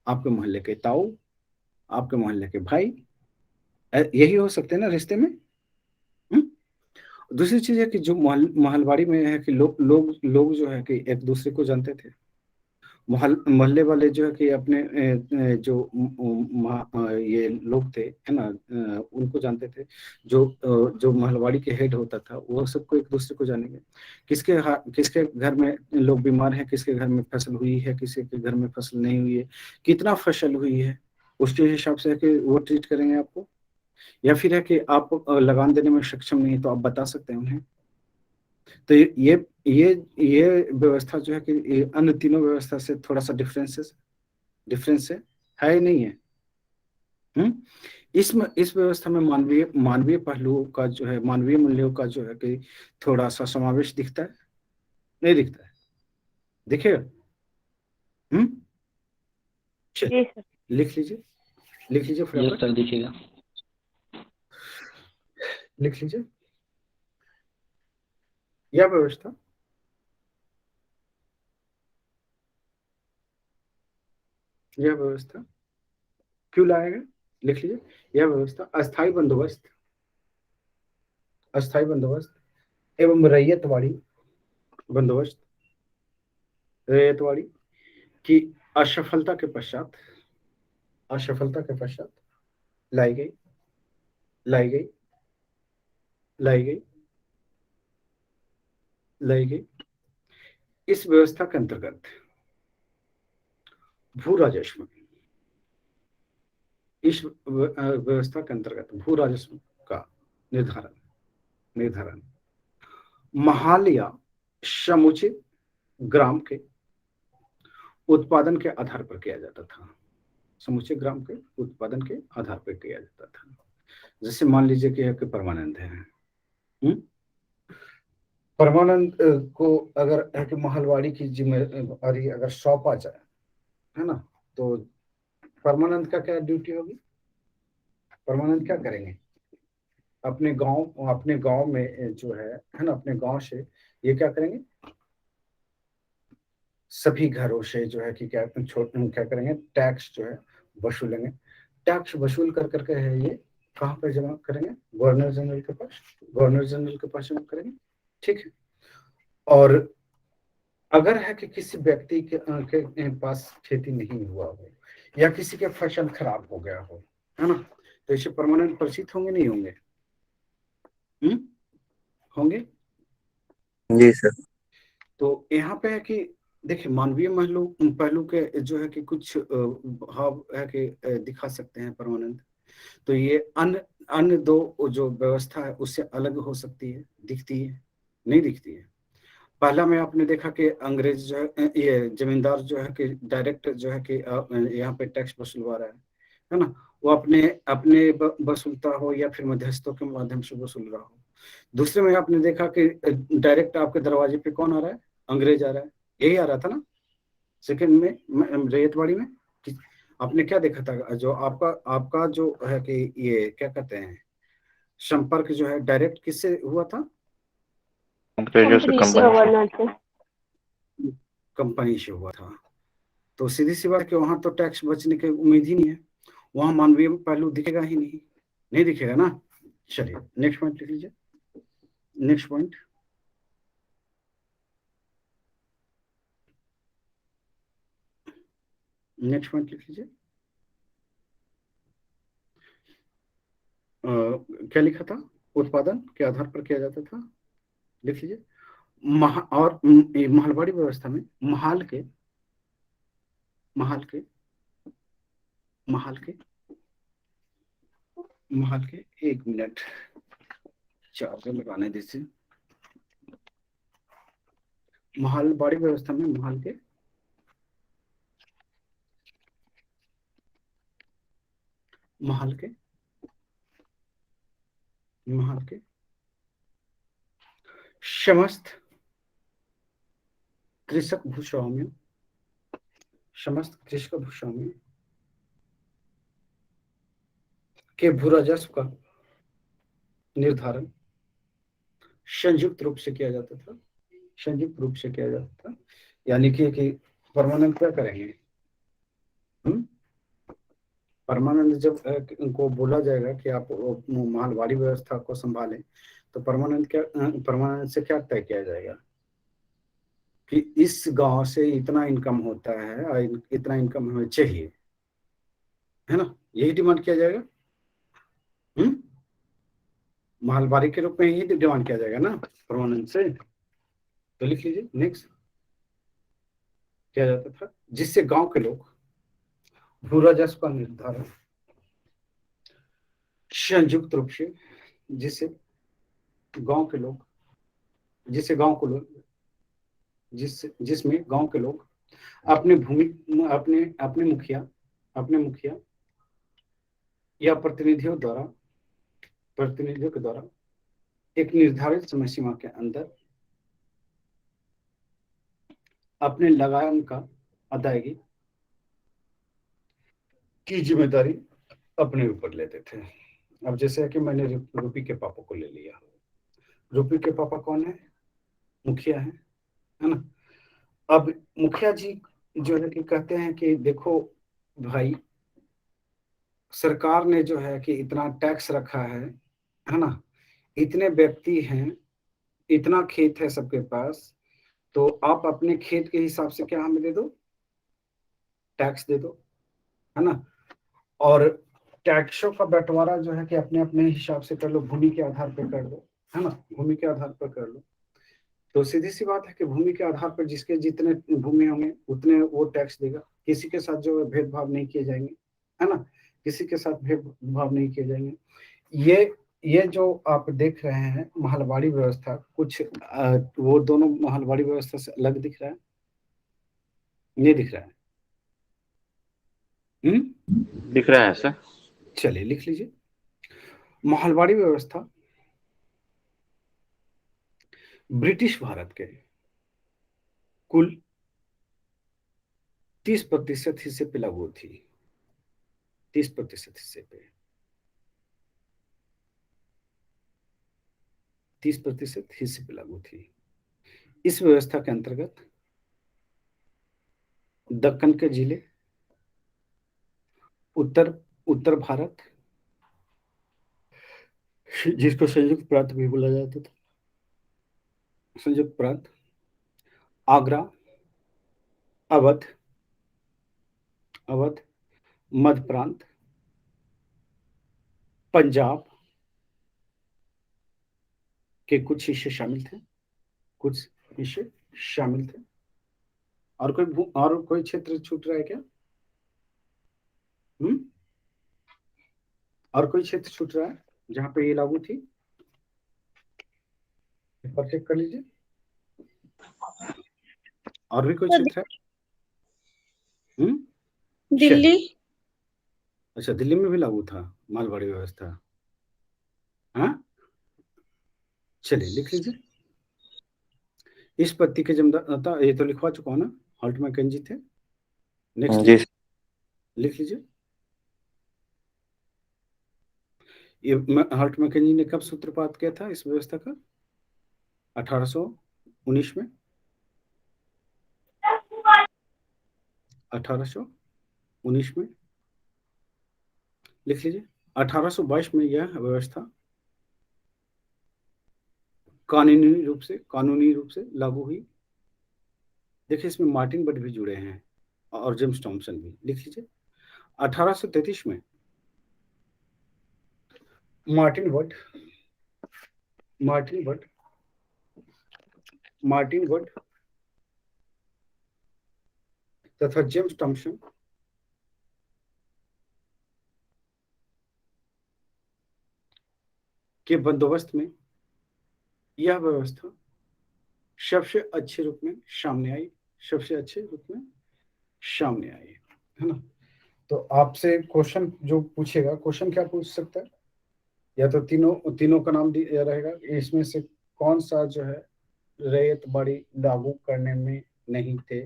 आपके मोहल्ले के ताऊ, आपके मोहल्ले के भाई, यही हो सकते हैं ना रिश्ते में। हम्म? दूसरी चीज है कि जो महलवाड़ी में है कि लोग जो है कि एक दूसरे को जानते थे। मोहल्ले वाले जो है कि अपने जो ये लोग थे, है ना, उनको जानते थे। जो महलवाड़ी के हेड होता था वो सबको एक दूसरे को जानेंगे। किसके घर में लोग बीमार हैं, किसके घर में फसल हुई है, किसी के घर में फसल नहीं हुई है, कितना फसल हुई है, उसके हिसाब से है कि वो ट्रीट करेंगे आपको। या फिर है कि आप लगान देने में सक्षम नहीं तो आप बता सकते हैं उन्हें। तो ये व्यवस्था जो है कि ये अन्य तीनों व्यवस्था से थोड़ा सा डिफरेंस है ही नहीं है। इस व्यवस्था में मानवीय पहलुओं का जो है, मानवीय मूल्यों का जो है कि थोड़ा सा समावेश दिखता है, नहीं दिखता है? देखिएगा। जी सर। लिख लीजिए यस फटाफट, सर, दिखेगा। लिख लीजिए। यह व्यवस्था क्यों लाया गया? लिख लीजिए। यह व्यवस्था अस्थायी बंदोबस्त एवं रैयतवाड़ी की असफलता के पश्चात लाई गई लाई गई लाई गई लाई गई इस व्यवस्था के अंतर्गत भू राजस्व, इस व्यवस्था के अंतर्गत भू राजस्व का निर्धारण महाल या समुचित ग्राम के उत्पादन के आधार पर किया जाता था। समुचित ग्राम के उत्पादन के आधार पर किया जाता था। जैसे मान लीजिए कि परमानंद है, परमानंद को अगर है कि महलवाड़ी की जिम्मेदारी अगर सौंपा जाए, है ना, तो परमानंद का क्या ड्यूटी होगी? परमानंद क्या करेंगे? अपने गांव में जो है ना, अपने गांव से ये क्या करेंगे? सभी घरों से जो है कि क्या करेंगे? टैक्स जो है वसूलेंगे। टैक्स वसूल कर करके है ये कहाँ पर जमा करेंगे? गवर्नर जनरल के पास जमा करेंगे। ठीक है। और अगर है कि किसी व्यक्ति के पास खेती नहीं हुआ हो या किसी के फसल खराब हो गया हो, है ना, तो इसे परमानेंट परिचित होंगे नहीं होंगे? होंगे। जी सर। तो यहाँ पे है कि देखिए, मानवीय पहलू के जो है कि कुछ भाव है कि दिखा सकते हैं परमानेंट। तो ये अन्य दो जो व्यवस्था है उससे अलग हो सकती है, दिखती है, नहीं दिखती है। पहला में आपने देखा कि अंग्रेज जो है, ये जमींदार जो है कि डायरेक्ट जो है कि यहाँ पे टैक्स वसूलवा रहा है, है ना, वो अपने अपने वसूलता हो या फिर मध्यस्थों के माध्यम से वसूल रहा हो। दूसरे में आपने देखा कि डायरेक्ट आपके दरवाजे पे कौन आ रहा है, अंग्रेज आ रहा है, यही आ रहा था ना सेकंड में रैयतवाड़ी में। आपने क्या देखा था, जो आपका आपका जो है कि ये क्या कहते हैं संपर्क जो है डायरेक्ट किससे हुआ था, कंपनी से, गवर्नर से। कंपनी से हुआ था। तो सीधी सी बात कि वहां तो टैक्स बचने की उम्मीद ही नहीं है, वहां मानवीय पहलू दिखेगा ही नहीं, नहीं दिखेगा ना। चलिए नेक्स्ट पॉइंट लिख लीजिए, नेक्स्ट पॉइंट। नेक्स्ट पॉइंट लिख लीजिए। क्या लिखा था, उत्पादन के आधार पर किया जाता था, लिख लीजिए। और महलवाड़ी व्यवस्था में महाल के महाल के महाल के महाल के 1 मिनट चार्जर लगाने दीजिए। महलवाड़ी व्यवस्था में महाल के समस्त कृषक भूस्वामियों के भू राजस्व का निर्धारण संयुक्त रूप से किया जाता था। यानी कि परमानंद क्या करेंगे, परमानंद जब इनको बोला जाएगा कि आप महलवाड़ी व्यवस्था को संभालें, तो परमानंद से क्या तय किया जाएगा कि इस गांव से इतना इनकम होता है और इतना इनकम हमें चाहिए, है ना, यही डिमांड किया जाएगा। महलवाड़ी के रूप में यही डिमांड किया जाएगा ना परमानंद से। तो लिख लीजिए नेक्स्ट, किया जाता था जिससे गांव के लोग भू राजस्व का निर्धारण संयुक्त रूप से, जिसमें गांव के लोग अपने मुखिया या प्रतिनिधियों के द्वारा एक निर्धारित समय सीमा के अंदर अपने लगान का अदायगी की जिम्मेदारी अपने ऊपर लेते थे। अब जैसे कि मैंने रूपी के पापा को ले लिया, रूपी के पापा कौन है, मुखिया है ना। अब मुखिया जी जो है कि कहते हैं कि देखो भाई, सरकार ने जो है कि इतना टैक्स रखा है ना, इतने व्यक्ति हैं, इतना खेत है सबके पास, तो आप अपने खेत के हिसाब से क्या हमें दे दो, टैक्स दे दो, है ना। और टैक्सों का बंटवारा जो है कि अपने अपने हिसाब से कर लो, भूमि के आधार पर कर लो, है ना, भूमि के आधार पर कर लो। तो सीधी सी बात है कि भूमि के आधार पर जिसके जितने भूमि होंगे उतने वो टैक्स देगा। किसी के साथ जो भेदभाव नहीं किए जाएंगे, है ना, किसी के साथ भेदभाव नहीं किए जाएंगे। ये जो आप देख रहे हैं महलवाड़ी व्यवस्था, कुछ वो दोनों महलवाड़ी व्यवस्था से अलग दिख रहा है, नहीं दिख रहा है? दिख रहा है सर। चलिए लिख लीजिए, महलवाड़ी व्यवस्था ब्रिटिश भारत के कुल 30% हिस्से पे लागू थी, 30% हिस्से पे, 30% हिस्से पे लागू थी। इस व्यवस्था के अंतर्गत दक्कन के जिले, उत्तर भारत, जिसको संयुक्त प्रांत भी बोला जाता था, संयुक्त प्रांत, आगरा, अवध, मध्य प्रांत, पंजाब के कुछ हिस्से शामिल थे। और कोई क्षेत्र छूट रहा है क्या? और कोई क्षेत्र छूट रहा है जहां पे ये लागू थी? पर चेक कर लीजिए, और भी कोई क्षेत्र है? दिल्ली, अच्छा, दिल्ली में भी लागू था मालवाड़ी व्यवस्था? हाँ, चलिए लिख लीजिए। इस पत्ती के जमदाता, ये तो लिखवा चुका हूं ना, हॉल्ट मैकेंजी थे। नेक्स्ट जी लिख लीजिए। ये हॉल्ट मैकेंजी ने कब सूत्रपात किया था इस व्यवस्था का? 1819 में। 1819 में लिख लीजिए। 1822 में यह व्यवस्था कानूनी रूप से लागू हुई। देखिए, इसमें मार्टिन बट भी जुड़े हैं और जेम्स थॉमसन भी। लिख लीजिए। 1833 में मार्टिन बट तथा जेम्स थॉमसन के बंदोबस्त में यह व्यवस्था सबसे अच्छे रूप में सामने आई, है ना। तो आपसे क्वेश्चन जो पूछेगा, क्वेश्चन क्या पूछ सकता है? या तो तीनों का नाम दिया रहेगा, इसमें से कौन सा जो है रैयत बाड़ी लागू करने में नहीं थे,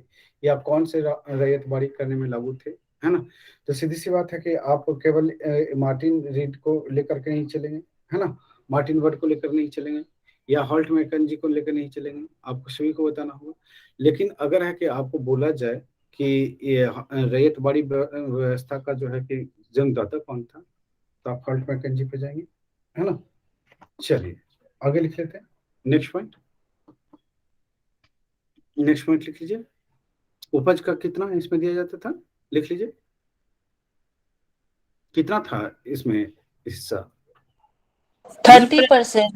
या कौन से रैयत बाड़ी करने में लागू थे, है ना। तो सीधी सी बात है कि आप केवल मार्टिन रीड को लेकर के नहीं चलेंगे, है ना, मार्टिन बट को लेकर नहीं चलेंगे, या हॉल्ट मैकेंजी को लेकर नहीं चलेंगे, आपको सभी को बताना होगा। लेकिन अगर है कि आपको बोला जाए कि ये रैयत बाड़ी व्यवस्था का जो है कि जन्मदाता कौन था, तो आप हॉल्ट मैकेंजी पे जाएंगे, है ना। चलिए आगे लिख लेते हैं। नेक्स्ट पॉइंट लिख लीजिए। उपज का कितना इसमें दिया जाता था? लिख लीजिए, कितना था इसमें हिस्सा? 30%।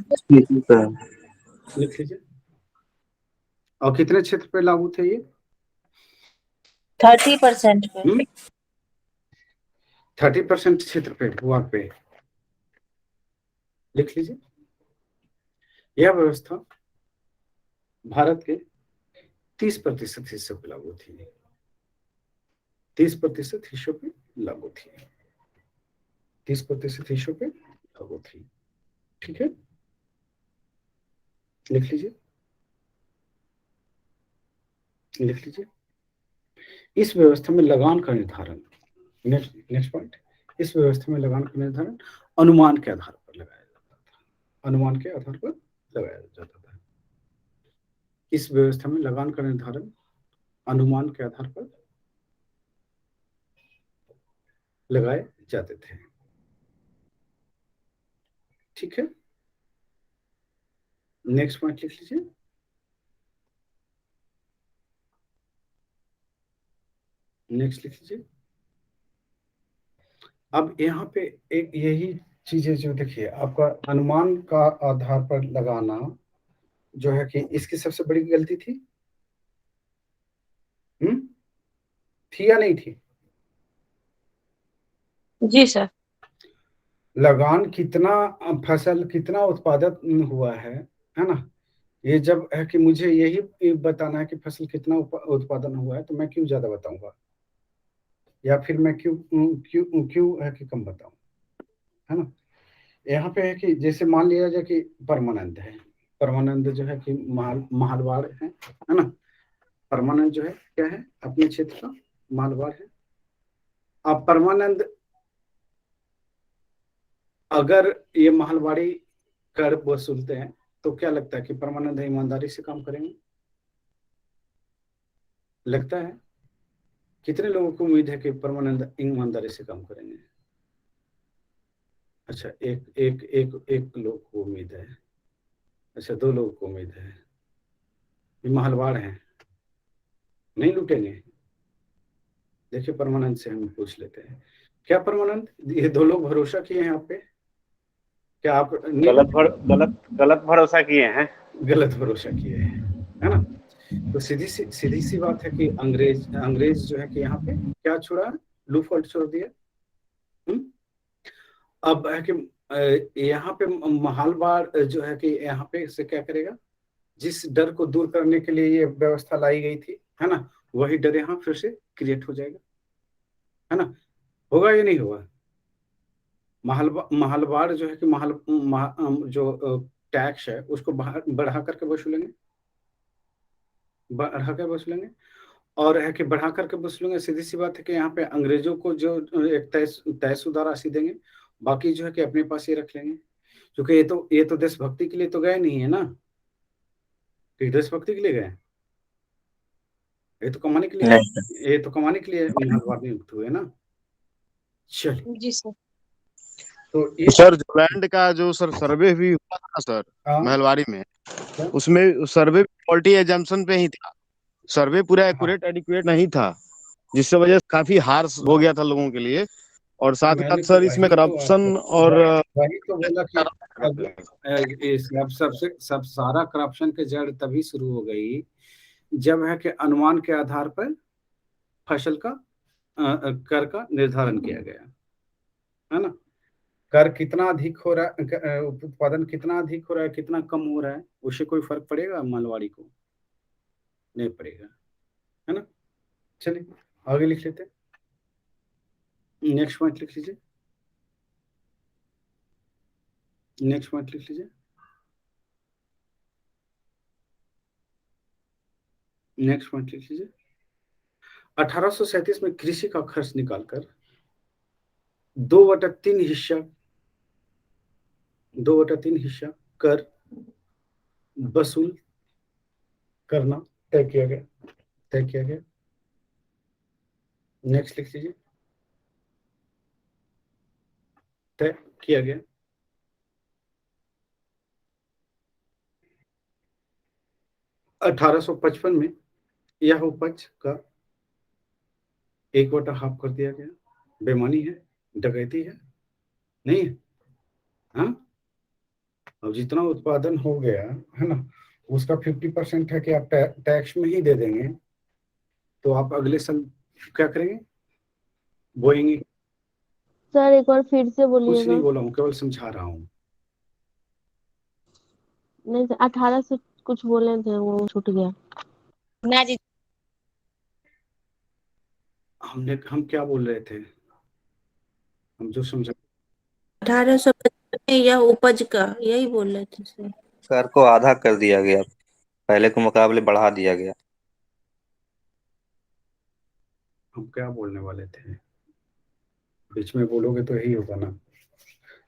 लिख लीजिए। और कितने क्षेत्र पे लागू थे ये? 30% पे। 30% क्षेत्र पे, भूभाग पे। लिख लीजिए। यह व्यवस्था भारत के 30% हिस्सों पे लागू थी। 30% हिस्सों पे लागू थी। 30% हिस्सों पे लागू थी। ठीक है, लिख लीजिए। इस व्यवस्था में लगान का निर्धारण, नेक्स्ट पॉइंट, इस व्यवस्था में लगान का निर्धारण अनुमान के आधार पर लगाया जाता था। इस व्यवस्था में लगान का निर्धारण अनुमान के आधार पर लगाए जाते थे। ठीक है, नेक्स्ट पॉइंट लिख लीजिए। अब यहाँ पे एक यही चीजें जो देखिए, आपका अनुमान का आधार पर लगाना जो है कि इसकी सबसे बड़ी गलती थी। थी या नहीं थी? जी सर। लगान कितना फसल, कितना उत्पादन हुआ है ना, ये जब है कि मुझे यही बताना है कि फसल कितना उत्पादन हुआ है, तो मैं क्यों ज्यादा बताऊंगा, या फिर मैं क्यों है कि कम बताऊं, है ना। यहाँ पे है कि जैसे मान लिया जाए कि परमानंद जो है कि माहलवाड़ है ना। परमानंद जो है क्या है, अपने क्षेत्र का माहलवाड़ है। अब परमानंद अगर ये माहलवाड़ी कर वसूलते हैं, तो क्या लगता है कि परमानंद ईमानदारी से काम करेंगे? लगता है? कितने लोगों को उम्मीद है कि परमानंद ईमानदारी से काम करेंगे? अच्छा, एक लोग को उम्मीद है। अच्छा, 2 लोगों को उम्मीद है। ये माहलवाड़ हैं, नहीं लूटेंगे। देखिए, परमानंद से हम पूछ लेते हैं, क्या परमानंद ये 2 लोग भरोसा किए हैं आप पे? क्या आप गलत भरोसा किए हैं? गलत भरोसा किए हैं, है ना। तो सीधी सी बात है कि अंग्रेज जो है कि यहाँ पे क्या छोड़ा, लूफॉल्ट छोड़ दिया। अब है कि यहाँ पे माहलवाड़ जो है कि यहाँ पे से क्या करेगा, जिस डर को दूर करने के लिए ये व्यवस्था लाई गई थी, है ना, वही डर यहाँ फिर से क्रिएट हो जाएगा, है ना। होगा या नहीं होगा? महलबार जो है कि जो टैक्स है उसको बढ़ा करके वसूलेंगे, बढ़ा कर वसूलेंगे। और है कि बढ़ा करके वसूलेंगे, सीधी सी बात है कि यहाँ पे अंग्रेजों को जो एक तयशुदा राशि देंगे, बाकी जो है कि अपने पास ही रख लेंगे, क्योंकि ये तो देशभक्ति के लिए तो गए नहीं है ना, कि देशभक्ति के लिए गए, ये तो कमाने के लिए, ये तो कमाने के लिए महलबार नियुक्त हुए ना। चलिए, जी सर। तो ये सर जो लैंड का जो सर सर्वे भी हुआ था ना सर महलबारी में, उसमें सर्वे फॉल्टी एजम्पशन पे ही था, सर्वे पूरा एक्यूरेट एडिक्वेट नहीं था, जिससे वजह से काफी हार्श हो गया था लोगों के लिए। और साथ ही साथ सर इसमें करप्शन और वही तो बोला कि सब सारा करप्शन के जड़ तभी शुरू हो गई जब है कि अनुमान के आधार पर फसल का कर का निर्धारण किया गया है ना। कर कितना अधिक हो रहा है, उत्पादन कितना अधिक हो रहा है, कितना कम हो रहा है, उससे कोई फर्क पड़ेगा मालवाड़ी को? नहीं पड़ेगा, है ना। चलिए आगे लिख लेते हैं, नेक्स्ट पॉइंट लिख लीजिए, नेक्स्ट पॉइंट लिख लीजिए, नेक्स्ट पॉइंट लिख लीजिए। 1837 में कृषि का खर्च निकालकर 2/3 हिस्सा, 2/3 हिस्सा कर वसूल करना तय किया गया, तय किया गया। नेक्स्ट लिख लीजिए, तय किया गया। 1855 में यह उपज का 1/2 कर दिया गया। बेईमानी है, डकैती है, नहीं है, हाँ। अब जितना उत्पादन हो गया है ना, उसका 50% है कि आप टैक्स में ही दे देंगे, तो आप अगले साल क्या करेंगे? बोएंगे। सर एक बार फिर से कुछ बोलिएगा। नहीं बोला हूँ, केवल समझा रहा हूँ। नहीं सर, 18 से कुछ बोले थे, वो छूट गया। ना जी, हम क्या बोल रहे थे, हम जो समझा। 1855 में यह उपज का, यही बोल रहे थे सर। सर को आधा कर दिया गया, पहले के मुकाबले बढ़ा दिया गया। हम क्या बोलने वाले थे, बीच में बोलोगे तो यही होगा ना।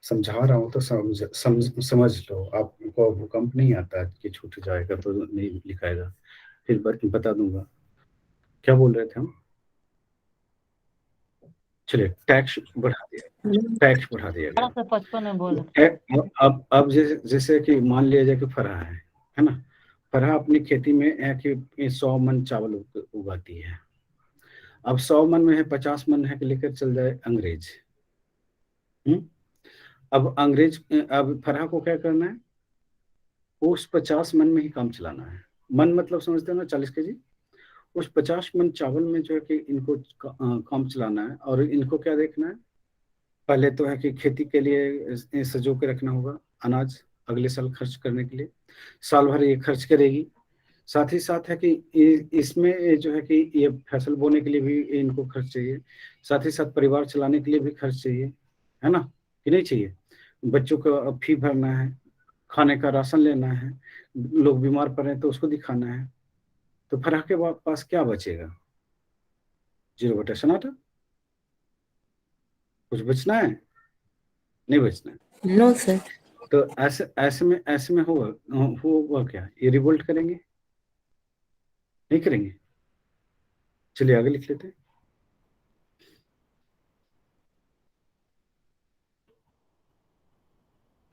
समझा रहा हूँ तो समझ लो। आपको भूकंप नहीं आता कि छूट जाएगा तो नहीं लिखाएगा, फिर बता दूंगा। क्या बोल रहे थे हम? चलिए, टैक्स बढ़ा दिया, टैक्स बढ़ा दिया गया। 1855 में बोल अब जैसे कि मान लिया जाए कि फरहा है ना। फरहा अपनी खेती में है कि 100 मन चावल उगाती है। अब 100 मन में है 50 मन है कि लेकर चल जाए अंग्रेज। अब फरहा को क्या करना है? उस 50 मन में ही काम चलाना है। मन मतलब समझते हो ना, 40 केजी। उस 50 मन चावल में जो है कि इनको काम चलाना है। और इनको क्या देखना है? पहले तो है कि खेती के लिए सजो के रखना होगा अनाज, अगले साल खर्च करने के लिए। साल भर ये खर्च करेगी। साथ ही साथ है कि इसमें जो है कि ये फसल बोने के लिए भी इनको खर्च चाहिए। साथ ही साथ परिवार चलाने के लिए भी खर्च चाहिए, है ना, कि नहीं चाहिए? बच्चों का फी भरना है, खाने का राशन लेना है, लोग बीमार पड़े तो उसको दिखाना है। तो फराह के पास क्या बचेगा? 0 सन्नाटा। कुछ बचना है? नहीं बचना है। No sir. तो ऐसे में होगा क्या? ये रिवोल्ट करेंगे? नहीं करेंगे। चलिए आगे लिख लेते हैं।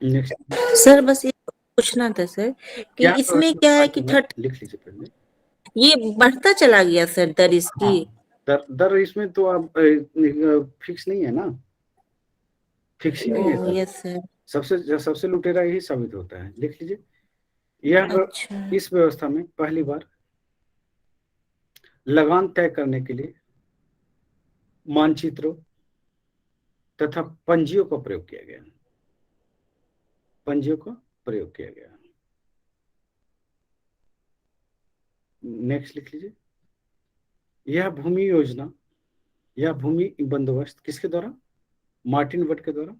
नेक्स्ट सर बस ये पूछना था सर कि इसमें क्या है कि लिख लीजिए पहले। ये बढ़ता चला गया सर दर इसकी। दर इसमें तो आप फिक्स नहीं है ना, फिक्स ही नहीं है। Yes sir. सबसे लुटेरा यही साबित होता है। लिख लीजिए। यह अच्छा। इस व्यवस्था में पहली बार लगान तय करने के लिए मानचित्रों तथा पंजियों का प्रयोग किया गया, पंजियों का प्रयोग किया गया। नेक्स्ट लिख लीजिए। यह भूमि योजना या भूमि बंदोबस्त किसके द्वारा? मार्टिन वट के द्वारा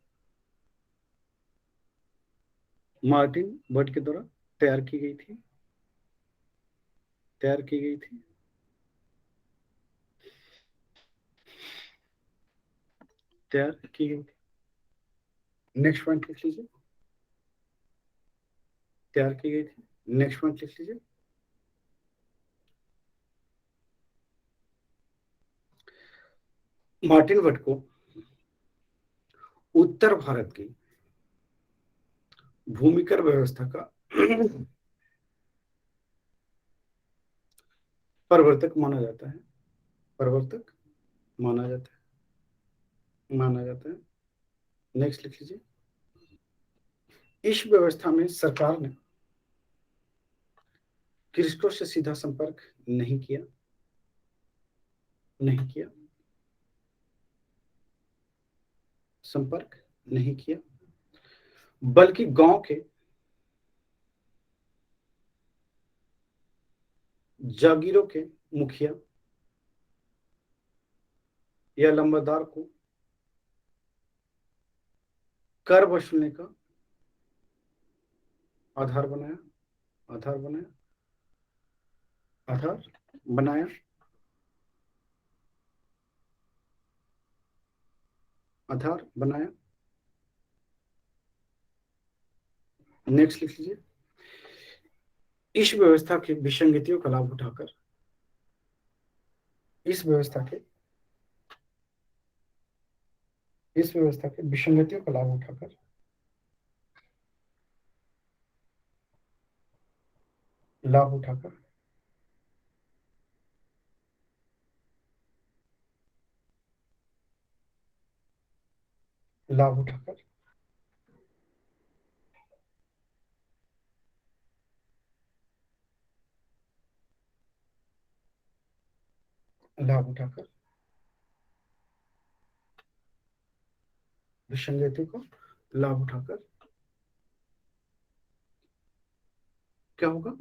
मार्टिन बर्ट के द्वारा तैयार की गई थी। तैयार की गई थी। तैयार की गई थी। नेक्स्ट पॉइंट लिख लीजिए। तैयार की गई थी। नेक्स्ट पॉइंट लिख लीजिए। मार्टिन बर्ट को उत्तर भारत की भूमिकर व्यवस्था का प्रवर्तक माना जाता है। प्रवर्तक माना जाता है। माना जाता है। नेक्स्ट लिख लीजिए। इस व्यवस्था में सरकार ने कृषकों से सीधा संपर्क नहीं किया। नहीं किया। संपर्क नहीं किया, बल्कि गांव के जागीरों के मुखिया या लंबरदार को कर वसूलने का आधार बनाया। आधार बनाया। आधार बनाया। आधार बनाया। नेक्स्ट लिख लीजिए। इस व्यवस्था की विसंगतियों का लाभ उठाकर इस व्यवस्था के विसंगतियों का लाभ उठाकर लाभ उठाकर लाभ उठाकर लाभ उठाकर विसंगति को लाभ उठाकर क्या होगा?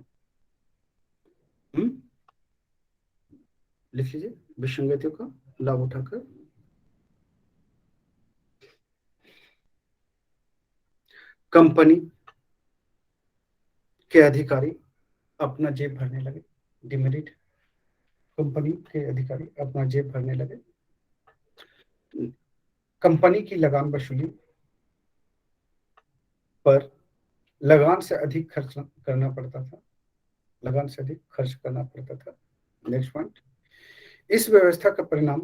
लिख लीजिए। विसंगतियों का लाभ उठाकर कंपनी के अधिकारी अपना जेब भरने लगे। डिमेरिट। कंपनी के अधिकारी अपना जेब भरने लगे। कंपनी की लगान वसूली पर लगान से अधिक खर्च करना पड़ता था। लगान से अधिक खर्च करना पड़ता था। Next point. इस व्यवस्था का परिणाम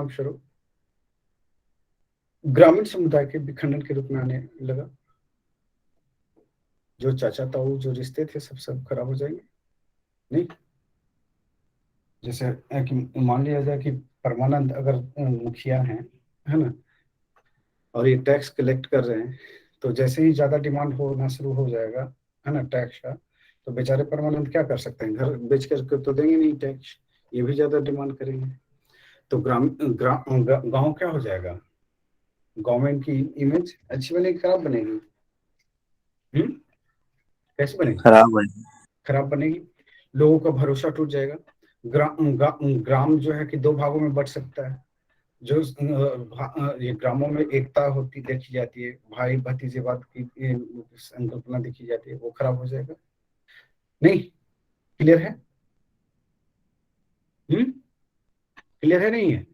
स्वरूप ग्रामीण समुदाय के विखंडन के रूप में आने लगा। जो चाचा ताऊ जो रिश्ते थे सब खराब हो जाएंगे। नहीं, जैसे कि मान लिया जाए कि परमानंद अगर मुखिया हैं, है ना, और ये टैक्स कलेक्ट कर रहे हैं, तो जैसे ही ज्यादा डिमांड होना शुरू हो जाएगा, है ना, टैक्स का, तो बेचारे परमानंद क्या कर सकते हैं? घर बेच कर तो देंगे नहीं टैक्स, ये भी ज्यादा डिमांड करेंगे। तो गांव क्या हो जाएगा? गवर्नमेंट की इमेज अच्छी बनेगी खराब बनेगी? कैसे बनेगी? खराब बनेगी। लोगों का भरोसा टूट जाएगा। ग्राम जो है कि दो भागों में बट सकता है। जो ये ग्रामों में एकता होती देखी जाती है, भाई भतीजेवाद की संकल्पना देखी जाती है, वो खराब हो जाएगा। नहीं, क्लियर है? क्लियर है? नहीं है?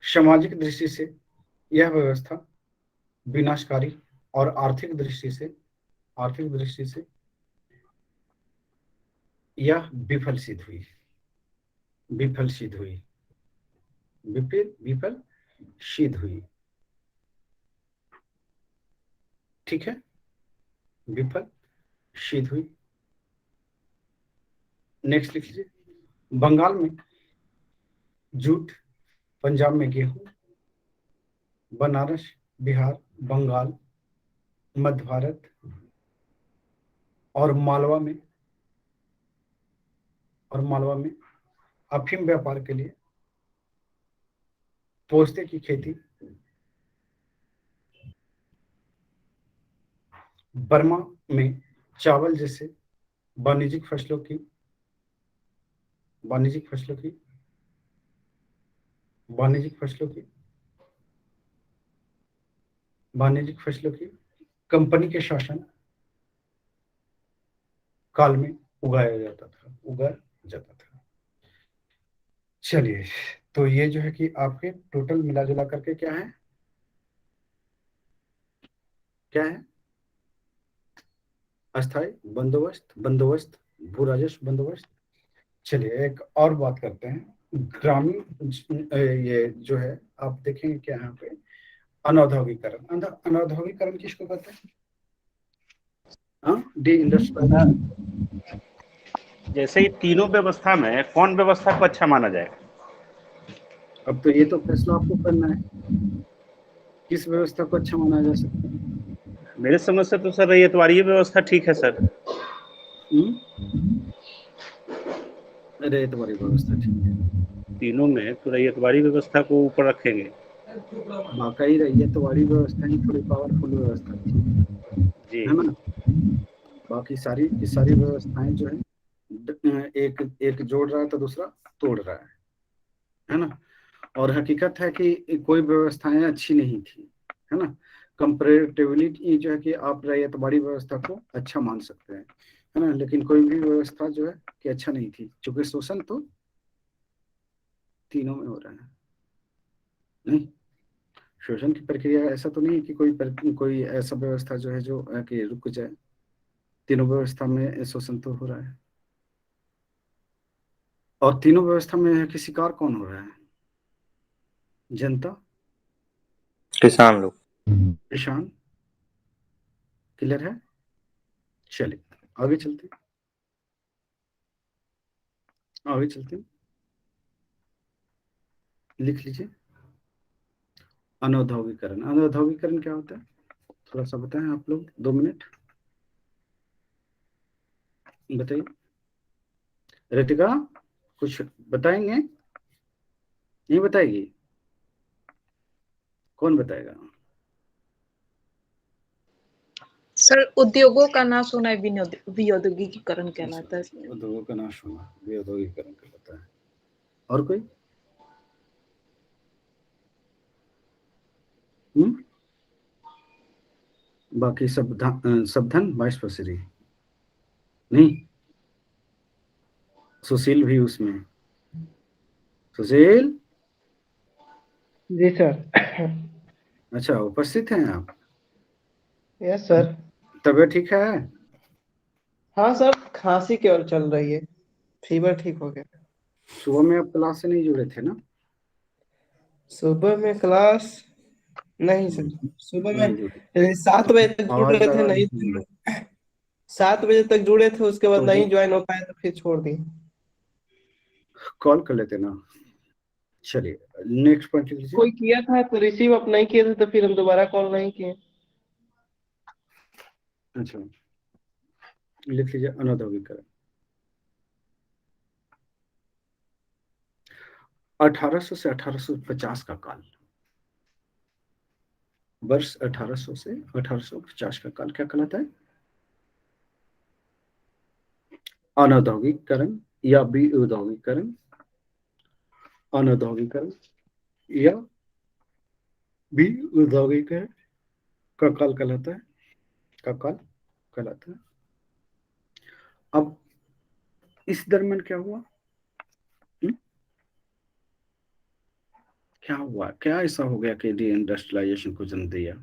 सामाजिक दृष्टि से यह व्यवस्था विनाशकारी और आर्थिक दृष्टि से यह विफल सिद्ध हुई। विफल सिद्ध हुई। ठीक है, विफल सिद्ध हुई। नेक्स्ट लिख लीजिए। बंगाल में जूट, पंजाब में गेहूं, बनारस, बिहार, बंगाल, मध्य भारत और मालवा में अफीम व्यापार के लिए पोस्ते की खेती, बर्मा में चावल जैसे वाणिज्यिक फसलों की वाणिज्यिक फसलों की कंपनी के शासन काल में उगाया जाता था। चलिए, तो ये जो है कि आपके टोटल मिला जुला करके क्या है, अस्थाई बंदोबस्त, भू राजस्व बंदोबस्त। चलिए एक और बात करते हैं, ग्रामीण ये जो है आप देखेंगे क्या यहाँ पे, अनौद्योगिकरण। अनौद्योगिकरण किसको कहते हैं? Deindustrialisation. जैसे ही तीनों व्यवस्था में कौन व्यवस्था को अच्छा माना जाएगा? अब तो ये तो फैसला आपको करना है, किस व्यवस्था को अच्छा माना जा सकता है। मेरे समझ से तो सर रैयतवाड़ी व्यवस्था ठीक है सर। रैयतवाड़ी व्यवस्था ठीक है। तीनों में तो रैयतवाड़ी व्यवस्था को ऊपर रखेंगे। वाकई रैयतवाड़ी व्यवस्था ही थोड़ी पावरफुल व्यवस्था थी, जी है ना। बाकी सारी की सारी व्यवस्थाएं जो है एक एक जोड़ रहा है तो दूसरा तोड़ रहा है ना। और हकीकत है कि कोई व्यवस्थाएं अच्छी नहीं थी, है ना। कंपैरेटिवली जो है कि आप रैयतवाड़ी व्यवस्था को अच्छा मान सकते हैं, है ना, लेकिन कोई भी व्यवस्था जो है कि अच्छा नहीं थी, क्योंकि शोषण तो तीनों में हो रहा है। नहीं, शोषण की प्रक्रिया ऐसा तो नहीं है कि कोई ऐसा व्यवस्था जो है जो कि रुक जाए, तीनों व्यवस्था में शोषण तो हो रहा है। और तीनों व्यवस्था में कि शिकार कौन हो रहा है? जनता, किसान लोग। किसान। क्लियर है? चलिए आगे चलते लिख लीजिए। अनौद्योगिकरण क्या होता है, थोड़ा सा बताएं आप लोग, 2 मिनट बताइए। रितिका कुछ बताएंगे? नहीं बताएगी? कौन बताएगा? सर उद्योगों का नाश होना विऔद्योगिकीकरण कहलाता है। उद्योगों का नाश होना विऔद्योगिकरण कहलाता है। और कोई? बाकी सब धन 22%। नहीं, सुशील भी उसमें। सुशील जी सर। अच्छा, उपस्थित हैं आप? Yes sir. तबीयत ठीक है? हाँ सर, खांसी केवल चल रही है, फीवर ठीक हो गया। सुबह में आप क्लास से नहीं जुड़े थे ना? सुबह में क्लास नहीं सर, सुबह नहीं जुड़े। में 7 बजे तक जुड़ आवाज रहे थे, लगा नहीं सुन लो। 7 बजे तक जुड़े थे, उसके बाद तो नहीं ज्वाइन हो पाए तो फिर छोड़ दिए। कॉल कर लेते ना। चलिए नेक्स्ट पॉइंट लिख लीजिए। कोई किया था तो रिसीव आप नहीं किए थे, तो फिर हम दोबारा कॉल नहीं किए। अच्छा, लिख लीजिए अनौद्योगिकरण। 1800 से 1850 का काल, वर्ष 1800 से 1850 का काल क्या कहलाता है? अनौद्योगिकरण या विऔद्योगिकरण, अनौद्योगिकरण या विऔद्योगिकरण का काल कहलाता है, अब इस दरमियान क्या हुआ? क्या ऐसा हो गया कि डी इंडस्ट्रियलाइजेशन को जन्म दिया?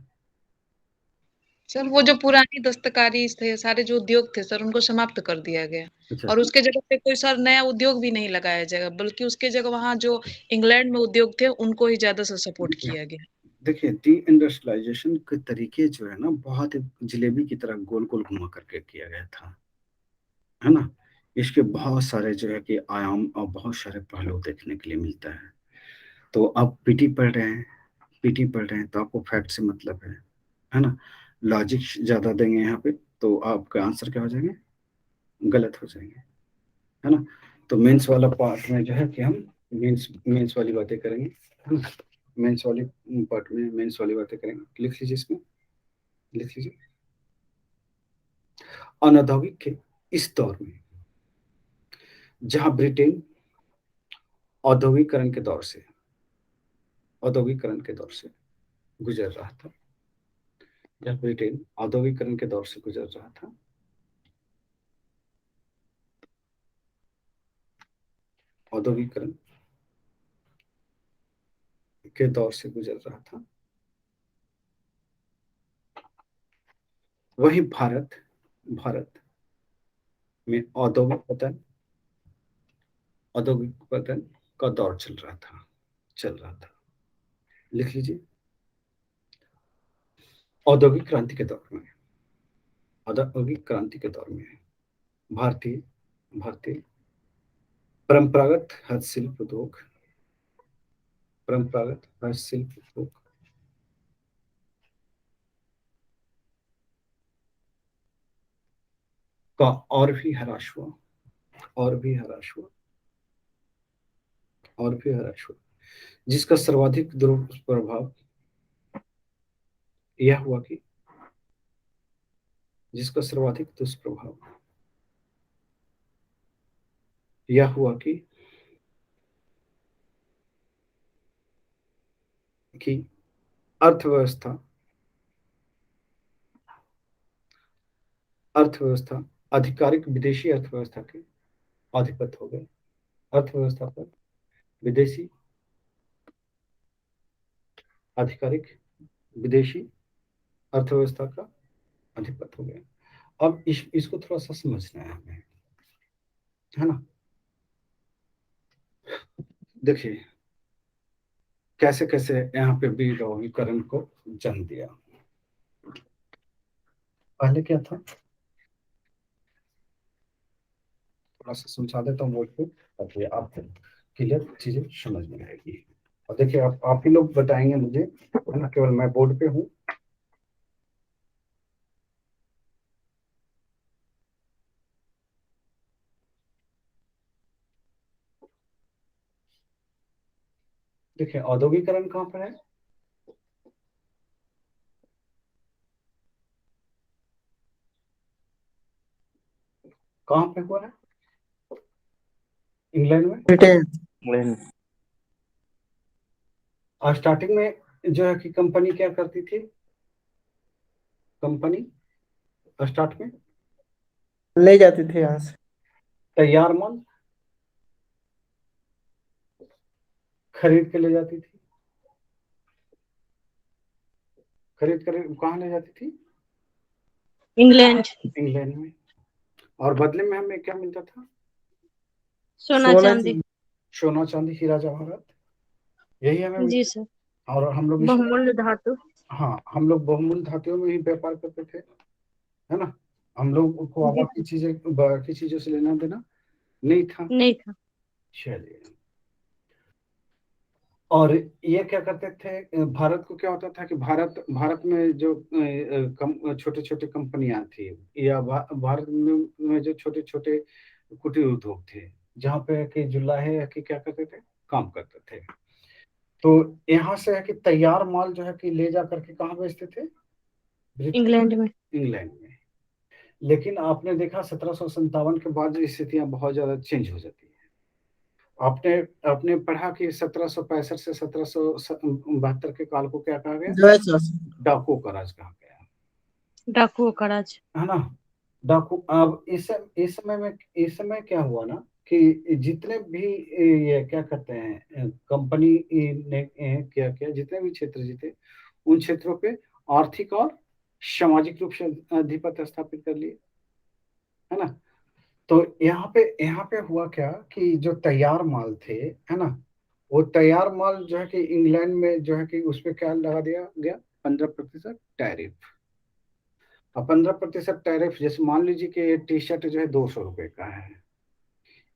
सर वो जो पुरानी दस्तकारी थे, सारे जो उद्योग थे सर, उनको समाप्त कर दिया गया। अच्छा, और उसके जगह पे कोई सर नया उद्योग भी नहीं लगाया जाएगा, बल्कि उसके जगह वहाँ जो इंग्लैंड में उद्योग थे उनको ही ज्यादा से सपोर्ट किया गया। देखिए डी इंडस्ट्रियलाइजेशन के तरीके जो है ना, बहुत जलेबी की तरह गोल गोल घुमा करके किया गया था, है ना। इसके बहुत सारे जो है कि आयाम और बहुत सारे पहलू देखने के लिए मिलता है। तो आप पीटी पढ़ रहे हैं तो आपको फैक्ट से मतलब है ना। लॉजिक ज्यादा देंगे यहाँ पे तो आपका आंसर क्या हो जाएंगे? गलत हो जाएंगे, है ना। तो मेंस वाला पार्ट में जो है कि हम मेंस वाली बातें करेंगे, है ना। मेंस वाली पार्ट में मेंस वाली बातें करेंगे। लिख लीजिए इसमें, लिख लीजिए। अनौद्योगिक के इस दौर में जहां ब्रिटेन औद्योगिकरण के दौर से गुजर रहा था, जब ब्रिटेन औद्योगिकरण के दौर से गुजर रहा था, औद्योगिकरण के दौर से गुजर रहा था, वही भारत में औद्योगिक पतन का दौर चल रहा था। लिख लीजिए, औद्योगिक क्रांति के दौर में भारतीय परंपरागत हस्तशिल्प उद्योग का और भी ह्रास हुआ, जिसका सर्वाधिक दुष्प्रभाव यह हुआ कि अर्थव्यवस्था आधिकारिक विदेशी अर्थव्यवस्था के आधिपत्य हो गए। अर्थव्यवस्था पर विदेशी आधिकारिक विदेशी अर्थव्यवस्था का आधिपत्य हो गया। अब इसको थोड़ा सा समझना है हमें, है ना। देखिए कैसे कैसे यहाँ पे औद्योगिकरण को जन्म दिया। पहले क्या था, थोड़ा सा समझा देता हूँ बोर्ड पे ताकि आपको क्लियर चीजें समझ में आएगी। और देखिए आप ही लोग बताएंगे मुझे, है ना, केवल मैं बोर्ड पे हूँ। देखिए औद्योगिकरण कहाँ पर है, कहाँ पे हुआ है, इंग्लैंड में, ब्रिटेन। और स्टार्टिंग में जो है कि कंपनी क्या करती थी, कंपनी स्टार्ट में ले जाती थी यहाँ से तैयार माल खरीद के ले जाती थी, खरीद कर कहाँ ले जाती थी, इंग्लैंड में। और बदले में हमें क्या मिलता था, सोना चांदी हीरा जवाहरात, यही हमें जी सर। और हम लोग बहुमूल्य धातु। हाँ, हम लोग बहुमूल्य धातुओं में ही व्यापार करते थे, है ना। हम लोग को बाकी चीजों से लेना देना नहीं था। चलिए, और ये क्या करते थे, भारत को क्या होता था कि भारत में जो छोटे छोटे कंपनियां थी, या भारत में जो छोटे छोटे कुटीर उद्योग थे, जहाँ पे कि जुल्लाहे है कि क्या करते थे, काम करते थे। तो यहाँ से है कि तैयार माल जो है कि ले जा करके कहाँ बेचते थे, इंग्लैंड में। लेकिन आपने देखा 1757 के बाद स्थितियां बहुत ज्यादा चेंज हो जाती है। आपने पढ़ा कि 1765 से 1772 के काल को क्या कहा गया, डाकुओं का राज कहा गया, डाकुओं का राज, है ना। डाकू, अब इस समय क्या हुआ ना कि जितने भी ये क्या कहते हैं कंपनी ने क्या किया, जितने भी क्षेत्र जीते, उन क्षेत्रों पे आर्थिक और सामाजिक रूप से आधिपत्य स्थापित कर लिए, है ना। तो यहाँ पे हुआ क्या कि जो तैयार माल थे, है ना, वो तैयार माल जो है कि इंग्लैंड में जो है कि उस पे क्या लगा दिया गया, 15% टैरिफ। अब 15% टैरिफ, जैसे मान लीजिए कि टी शर्ट जो है 200 रुपए का है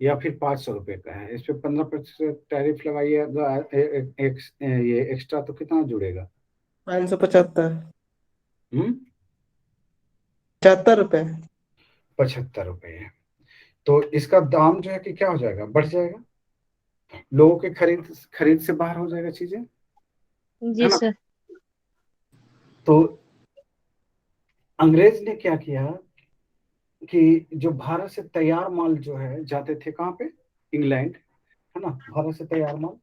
या फिर 500 रुपए का है, इस पे 15% टैरिफ लगाइएगा, ये एक्स्ट्रा तो कितना जुड़ेगा, 575 75 रुपए 75 रुपए है। तो इसका दाम जो है कि क्या हो जाएगा, बढ़ जाएगा, लोगों के खरीद से बाहर हो जाएगा चीजें, जी सर। तो अंग्रेज ने क्या किया कि जो भारत से तैयार माल जो है जाते थे कहाँ पे, इंग्लैंड, है ना। भारत से तैयार माल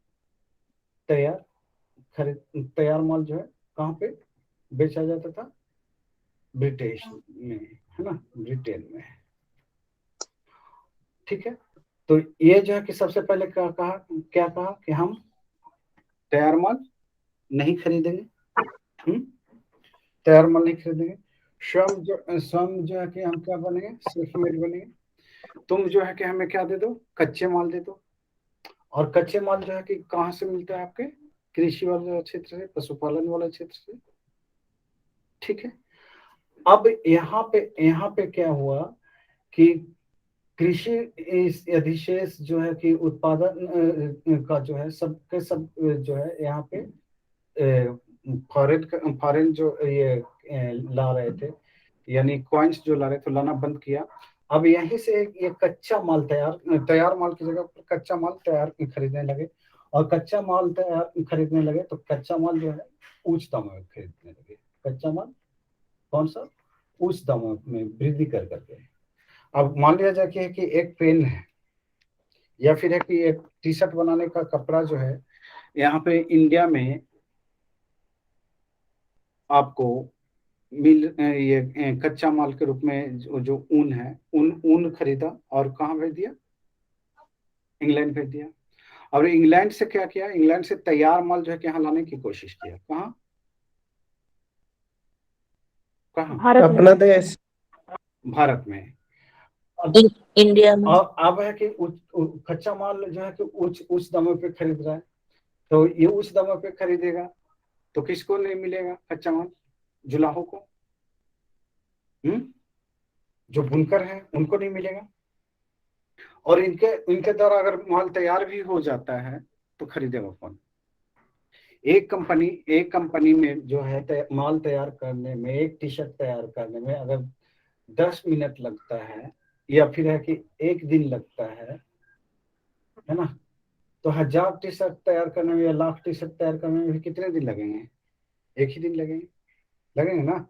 तैयार माल जो है कहाँ पे बेचा जाता था, ब्रिटिश में, है ना, ब्रिटेन में। ठीक है, तो ये जो है कि सबसे पहले क्या कहा कि हम तैयार माल नहीं खरीदेंगे, तैयार माल नहीं खरीदेंगे। स्वयं जो है कि हम क्या बनेंगे, सेल्फ मेड बनेंगे। तुम जो है कि हमें क्या दे दो, कच्चे माल दे दो। और कच्चे माल जो है कि कहाँ से मिलता है, आपके कृषि वाले क्षेत्र से, पशुपालन वाले क्षेत्र से। ठीक है, अब यहाँ पे क्या हुआ कि कृषि इस अधिशेष जो है कि उत्पादन का जो है सबके सब जो है यहाँ पे फॉरेन जो ये ला रहे थे, यानी कॉइन्स जो ला रहे थे, लाना बंद किया। अब यहीं से ये कच्चा माल तैयार माल की जगह पर कच्चा माल तैयार खरीदने लगे। और कच्चा माल तैयार खरीदने लगे तो कच्चा माल जो है उच्च दामों में खरीदने लगे। कच्चा माल कौन सा, उच्च दामों में वृद्धि कर करके। अब मान लिया जाए कि एक पेन है, या फिर है कि एक टी शर्ट बनाने का कपड़ा जो है, यहाँ पे इंडिया में आपको ये कच्चा माल के रूप में जो ऊन है, ऊन खरीदा और कहाँ भेज दिया, इंग्लैंड भेज दिया। और इंग्लैंड से क्या किया, इंग्लैंड से तैयार माल जो है कि यहाँ लाने की कोशिश किया। कहाँ अपना देश, भारत में। इंडिया में। अब है कि कच्चा माल जो है कि उच्च दामों पे खरीद रहा है, तो ये उच्च दामों पे खरीदेगा तो किसको नहीं मिलेगा कच्चा माल, जुलाहों को, जो बुनकर हैं उनको नहीं मिलेगा। और इनके द्वारा अगर माल तैयार भी हो जाता है तो खरीदेगा कौन। एक कंपनी में जो है माल तैयार करने में, एक टी शर्ट तैयार करने में अगर 10 मिनट लगता है, या फिर है कि एक दिन लगता है ना, तो 1000 टी शर्ट तैयार करने में या लाख टी शर्ट तैयार करने में भी कितने दिन लगेंगे, एक ही दिन लगेंगे ना।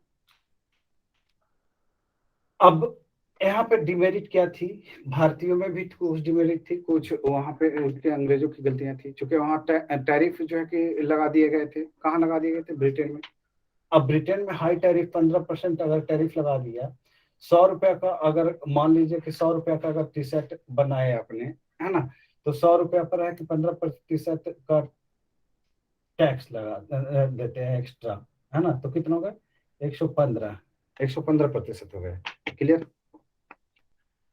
अब यहाँ पे डिमेरिट क्या थी, भारतीयों में भी कुछ डिमेरिट थी, कुछ वहां पे उनके अंग्रेजों की गलतियां थी, क्योंकि वहां टैरिफ जो है कि लगा दिए गए थे। कहाँ लगा दिए गए थे, ब्रिटेन में। अब ब्रिटेन में हाई टैरिफ 15% अगर टैरिफ लगा दिया, 100 रुपया का, अगर मान लीजिए कि 100 रुपया का अगर टी शर्ट बनाए आपने, है ना, तो 100 रुपया पर है कि 15% का टैक्स लगा देते हैं एक्स्ट्रा, है ना, तो कितना होगा, 115% हो गया। क्लियर।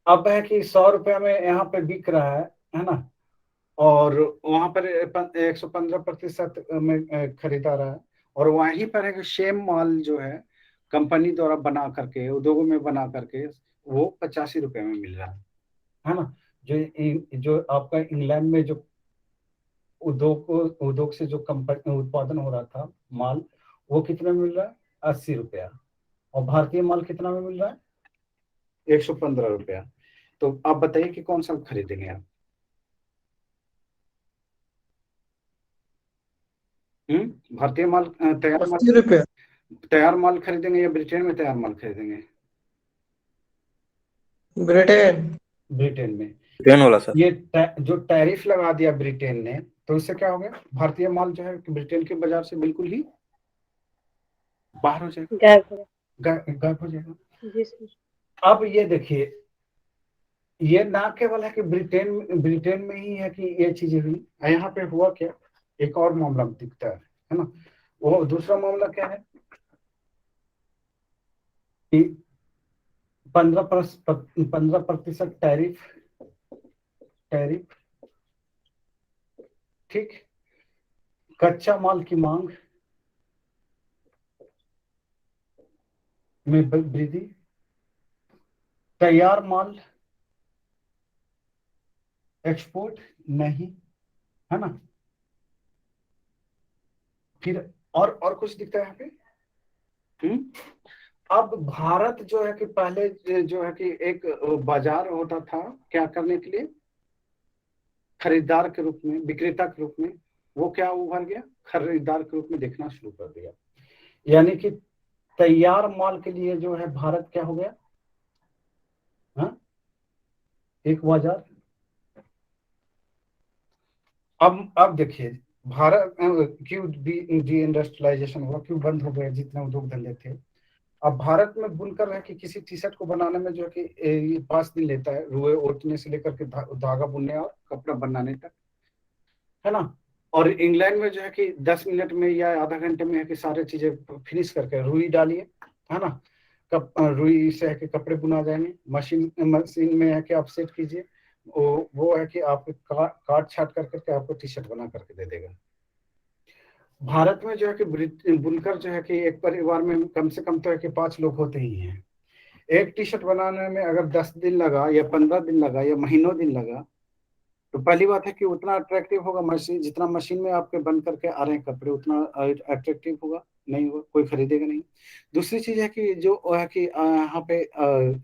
अब है कि 100 रुपया में यहाँ पे बिक रहा है ना, और वहां पर 115% में खरीदा रहा है, और वहीं पर है कि सेम माल जो है कंपनी द्वारा बना करके, उद्योगों में बना करके वो 85 रुपये में मिल रहा है ना। जो आपका इंग्लैंड में जो उद्योग से जो कंपनी उत्पादन हो रहा था माल, वो कितने में मिल रहा है, 80 रुपया। और भारतीय माल कितना में मिल रहा है, 115 रुपया। तो आप बताइए कि कौन सा खरीदेंगे आप। भारतीय माल तैयार माल खरीदेंगे या ब्रिटेन में तैयार माल खरीदेंगे। ब्रिटेन में ब्रिटेन वाला सर, ये जो टैरिफ लगा दिया ब्रिटेन ने, तो इससे क्या हो गया, भारतीय माल जो है ब्रिटेन के बाजार से बिल्कुल ही बाहर हो जाएगा, गायब हो जाएगा। अब ये देखिए, ये ना केवल है कि ब्रिटेन में ही है कि ये चीजें हुई, यहाँ पे हुआ क्या, एक और मामला दिखता है ना। वो दूसरा मामला क्या है कि 15% टैरिफ, ठीक, कच्चा माल की मांग में वृद्धि, तैयार माल एक्सपोर्ट नहीं, है ना। फिर और कुछ दिखता है यहाँ पे। अब भारत जो है कि पहले जो है कि एक बाजार होता था क्या करने के लिए, खरीदार के रूप में, विक्रेता के रूप में, वो क्या उभर गया, खरीदार के रूप में देखना शुरू कर दिया। यानी कि तैयार माल के लिए जो है भारत क्या हो गया, हाँ, एक बाजार। अब देखिए, भारत क्यों डी इंडस्ट्रियलाइजेशन हुआ, क्यों बंद हो गया जितने उद्योग धंधे थे, अब भारत में बुनकर है कि किसी टी शर्ट को बनाने में जो है कि 5 दिन लेता है, रुए ओटने से लेकर के धागा बुनने और कपड़ा बनाने तक, है ना। और इंग्लैंड में जो है कि 10 मिनट में या आधा घंटे में है कि सारे चीजें फिनिश करके रुई डालिए, है ना, रुई से है कि कपड़े बुना जाएंगे। मशीन में है कि आप सेट कीजिए, वो है कि आप काट छाट करके आपको टी शर्ट बना करके दे देगा। भारत में जो है कि बुनकर जो है कि एक परिवार में कम से कम तो है कि 5 लोग होते ही हैं। एक टी शर्ट बनाने में अगर 10 दिन लगा या 15 दिन लगा या महीनों दिन लगा, तो पहली बात है कि उतना अट्रैक्टिव होगा मशीन, जितना मशीन में आपके बन करके आ रहे हैं कपड़े उतना अट्रैक्टिव होगा नहीं, होगा, कोई खरीदेगा नहीं। दूसरी चीज है कि जो है कि यहाँ पे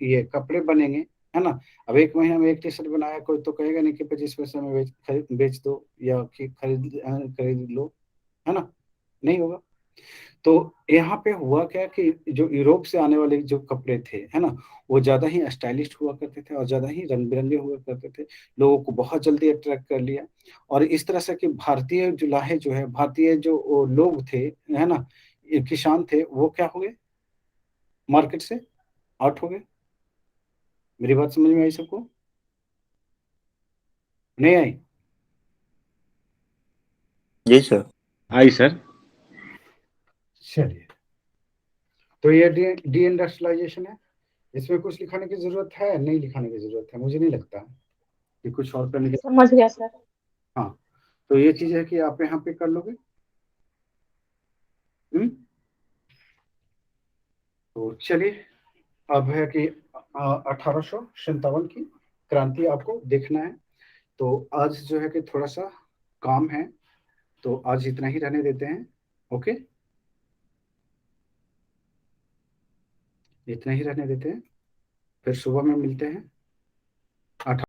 ये कपड़े बनेंगे, है ना। अब 1 महीना में एक टी शर्ट बनाया, कोई तो कहेगा नहीं कि 25 पैसे में बेच दो या खरीद लो, है ना, नहीं होगा। तो यहाँ पे हुआ क्या कि जो यूरोप से आने वाले जो कपड़े थे, है ना, वो ज्यादा ही स्टाइलिश हुआ करते थे और ज्यादा ही रंग बिरंगे हुआ करते थे, लोगों को बहुत जल्दी अट्रैक्ट कर लिया। और इस तरह से कि भारतीय जुलाहे जो है, भारतीय जो लोग थे, है ना, ये किसान थे, वो क्या हो गए, मार्केट से आउट हो गए। मेरी बात समझ में आई सबको, नहीं आई? जी सर। आई सर। चलिए, तो ये डी इंडस्ट्रियलाइजेशन है, इसमें कुछ लिखाने की जरूरत है, नहीं लिखाने की जरूरत है, मुझे नहीं लगता कि कुछ और करने की। समझ गया सर। हाँ, तो ये चीज है कि आप यहाँ पे कर लोगे। तो चलिए, अब है कि 1857 की क्रांति आपको देखना है। तो आज जो है कि थोड़ा सा काम है, तो आज इतना ही रहने देते हैं। ओके, इतना ही रहने देते हैं, फिर सुबह में मिलते हैं।